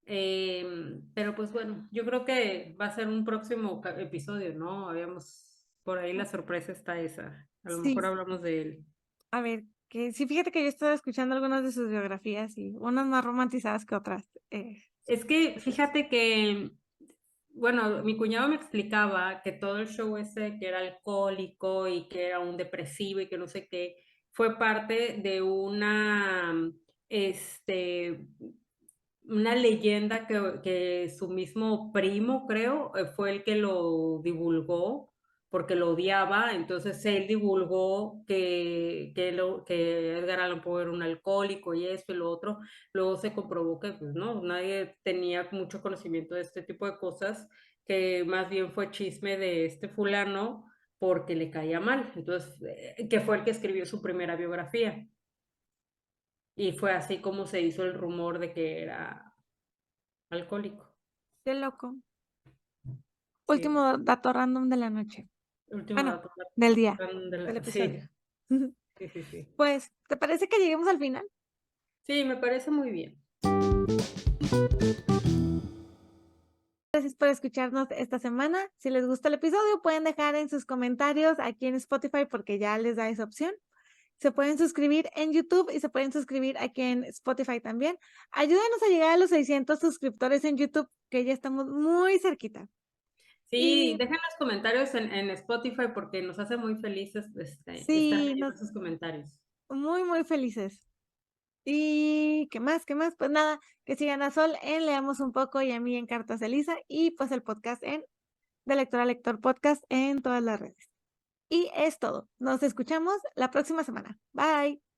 S2: Pero pues bueno, yo creo que va a ser un próximo episodio, ¿no? Habíamos, por ahí la sorpresa está esa. A lo mejor
S1: sí,
S2: hablamos de él.
S1: a ver, que sí, fíjate que yo estaba escuchando algunas de sus biografías y unas más romantizadas que otras.
S2: Es que
S1: Pues,
S2: fíjate que, bueno, mi cuñado me explicaba que todo el show ese que era alcohólico y que era un depresivo y que no sé qué, fue parte de este, una leyenda que su mismo primo, creo, fue el que lo divulgó porque lo odiaba, entonces él divulgó que Edgar Allan Poe era un alcohólico y esto y lo otro. Luego se comprobó que pues no, nadie tenía mucho conocimiento de este tipo de cosas, que más bien fue chisme de este fulano porque le caía mal. Entonces, que fue el que escribió su primera biografía. Y fue así como se hizo el rumor de que era alcohólico.
S1: qué loco.
S2: Sí,
S1: Último dato random de la noche.
S2: último
S1: Bueno,
S2: dato
S1: del día,
S2: de
S1: del
S2: sí,
S1: episodio.
S2: sí, sí, sí.
S1: Pues, ¿te parece que lleguemos al final?
S2: Sí, me parece muy bien.
S1: Gracias por escucharnos esta semana. Si les gusta el episodio, pueden dejar en sus comentarios aquí en Spotify porque ya les da esa opción. Se pueden suscribir en YouTube y se pueden suscribir aquí en Spotify también. Ayúdanos a llegar a los 600 suscriptores en YouTube, que ya estamos muy cerquita.
S2: Sí,
S1: Y
S2: dejen los comentarios en Spotify porque nos hace muy felices estar
S1: sí,
S2: leyendo sus comentarios.
S1: muy, muy felices. ¿Y qué más? ¿Qué más? Pues nada, que sigan a Sol en Leamos un poco y a mí en Cartas Elisa y pues el podcast en De Lector a Lector Podcast en todas las redes. Y es todo. Nos escuchamos la próxima semana. Bye.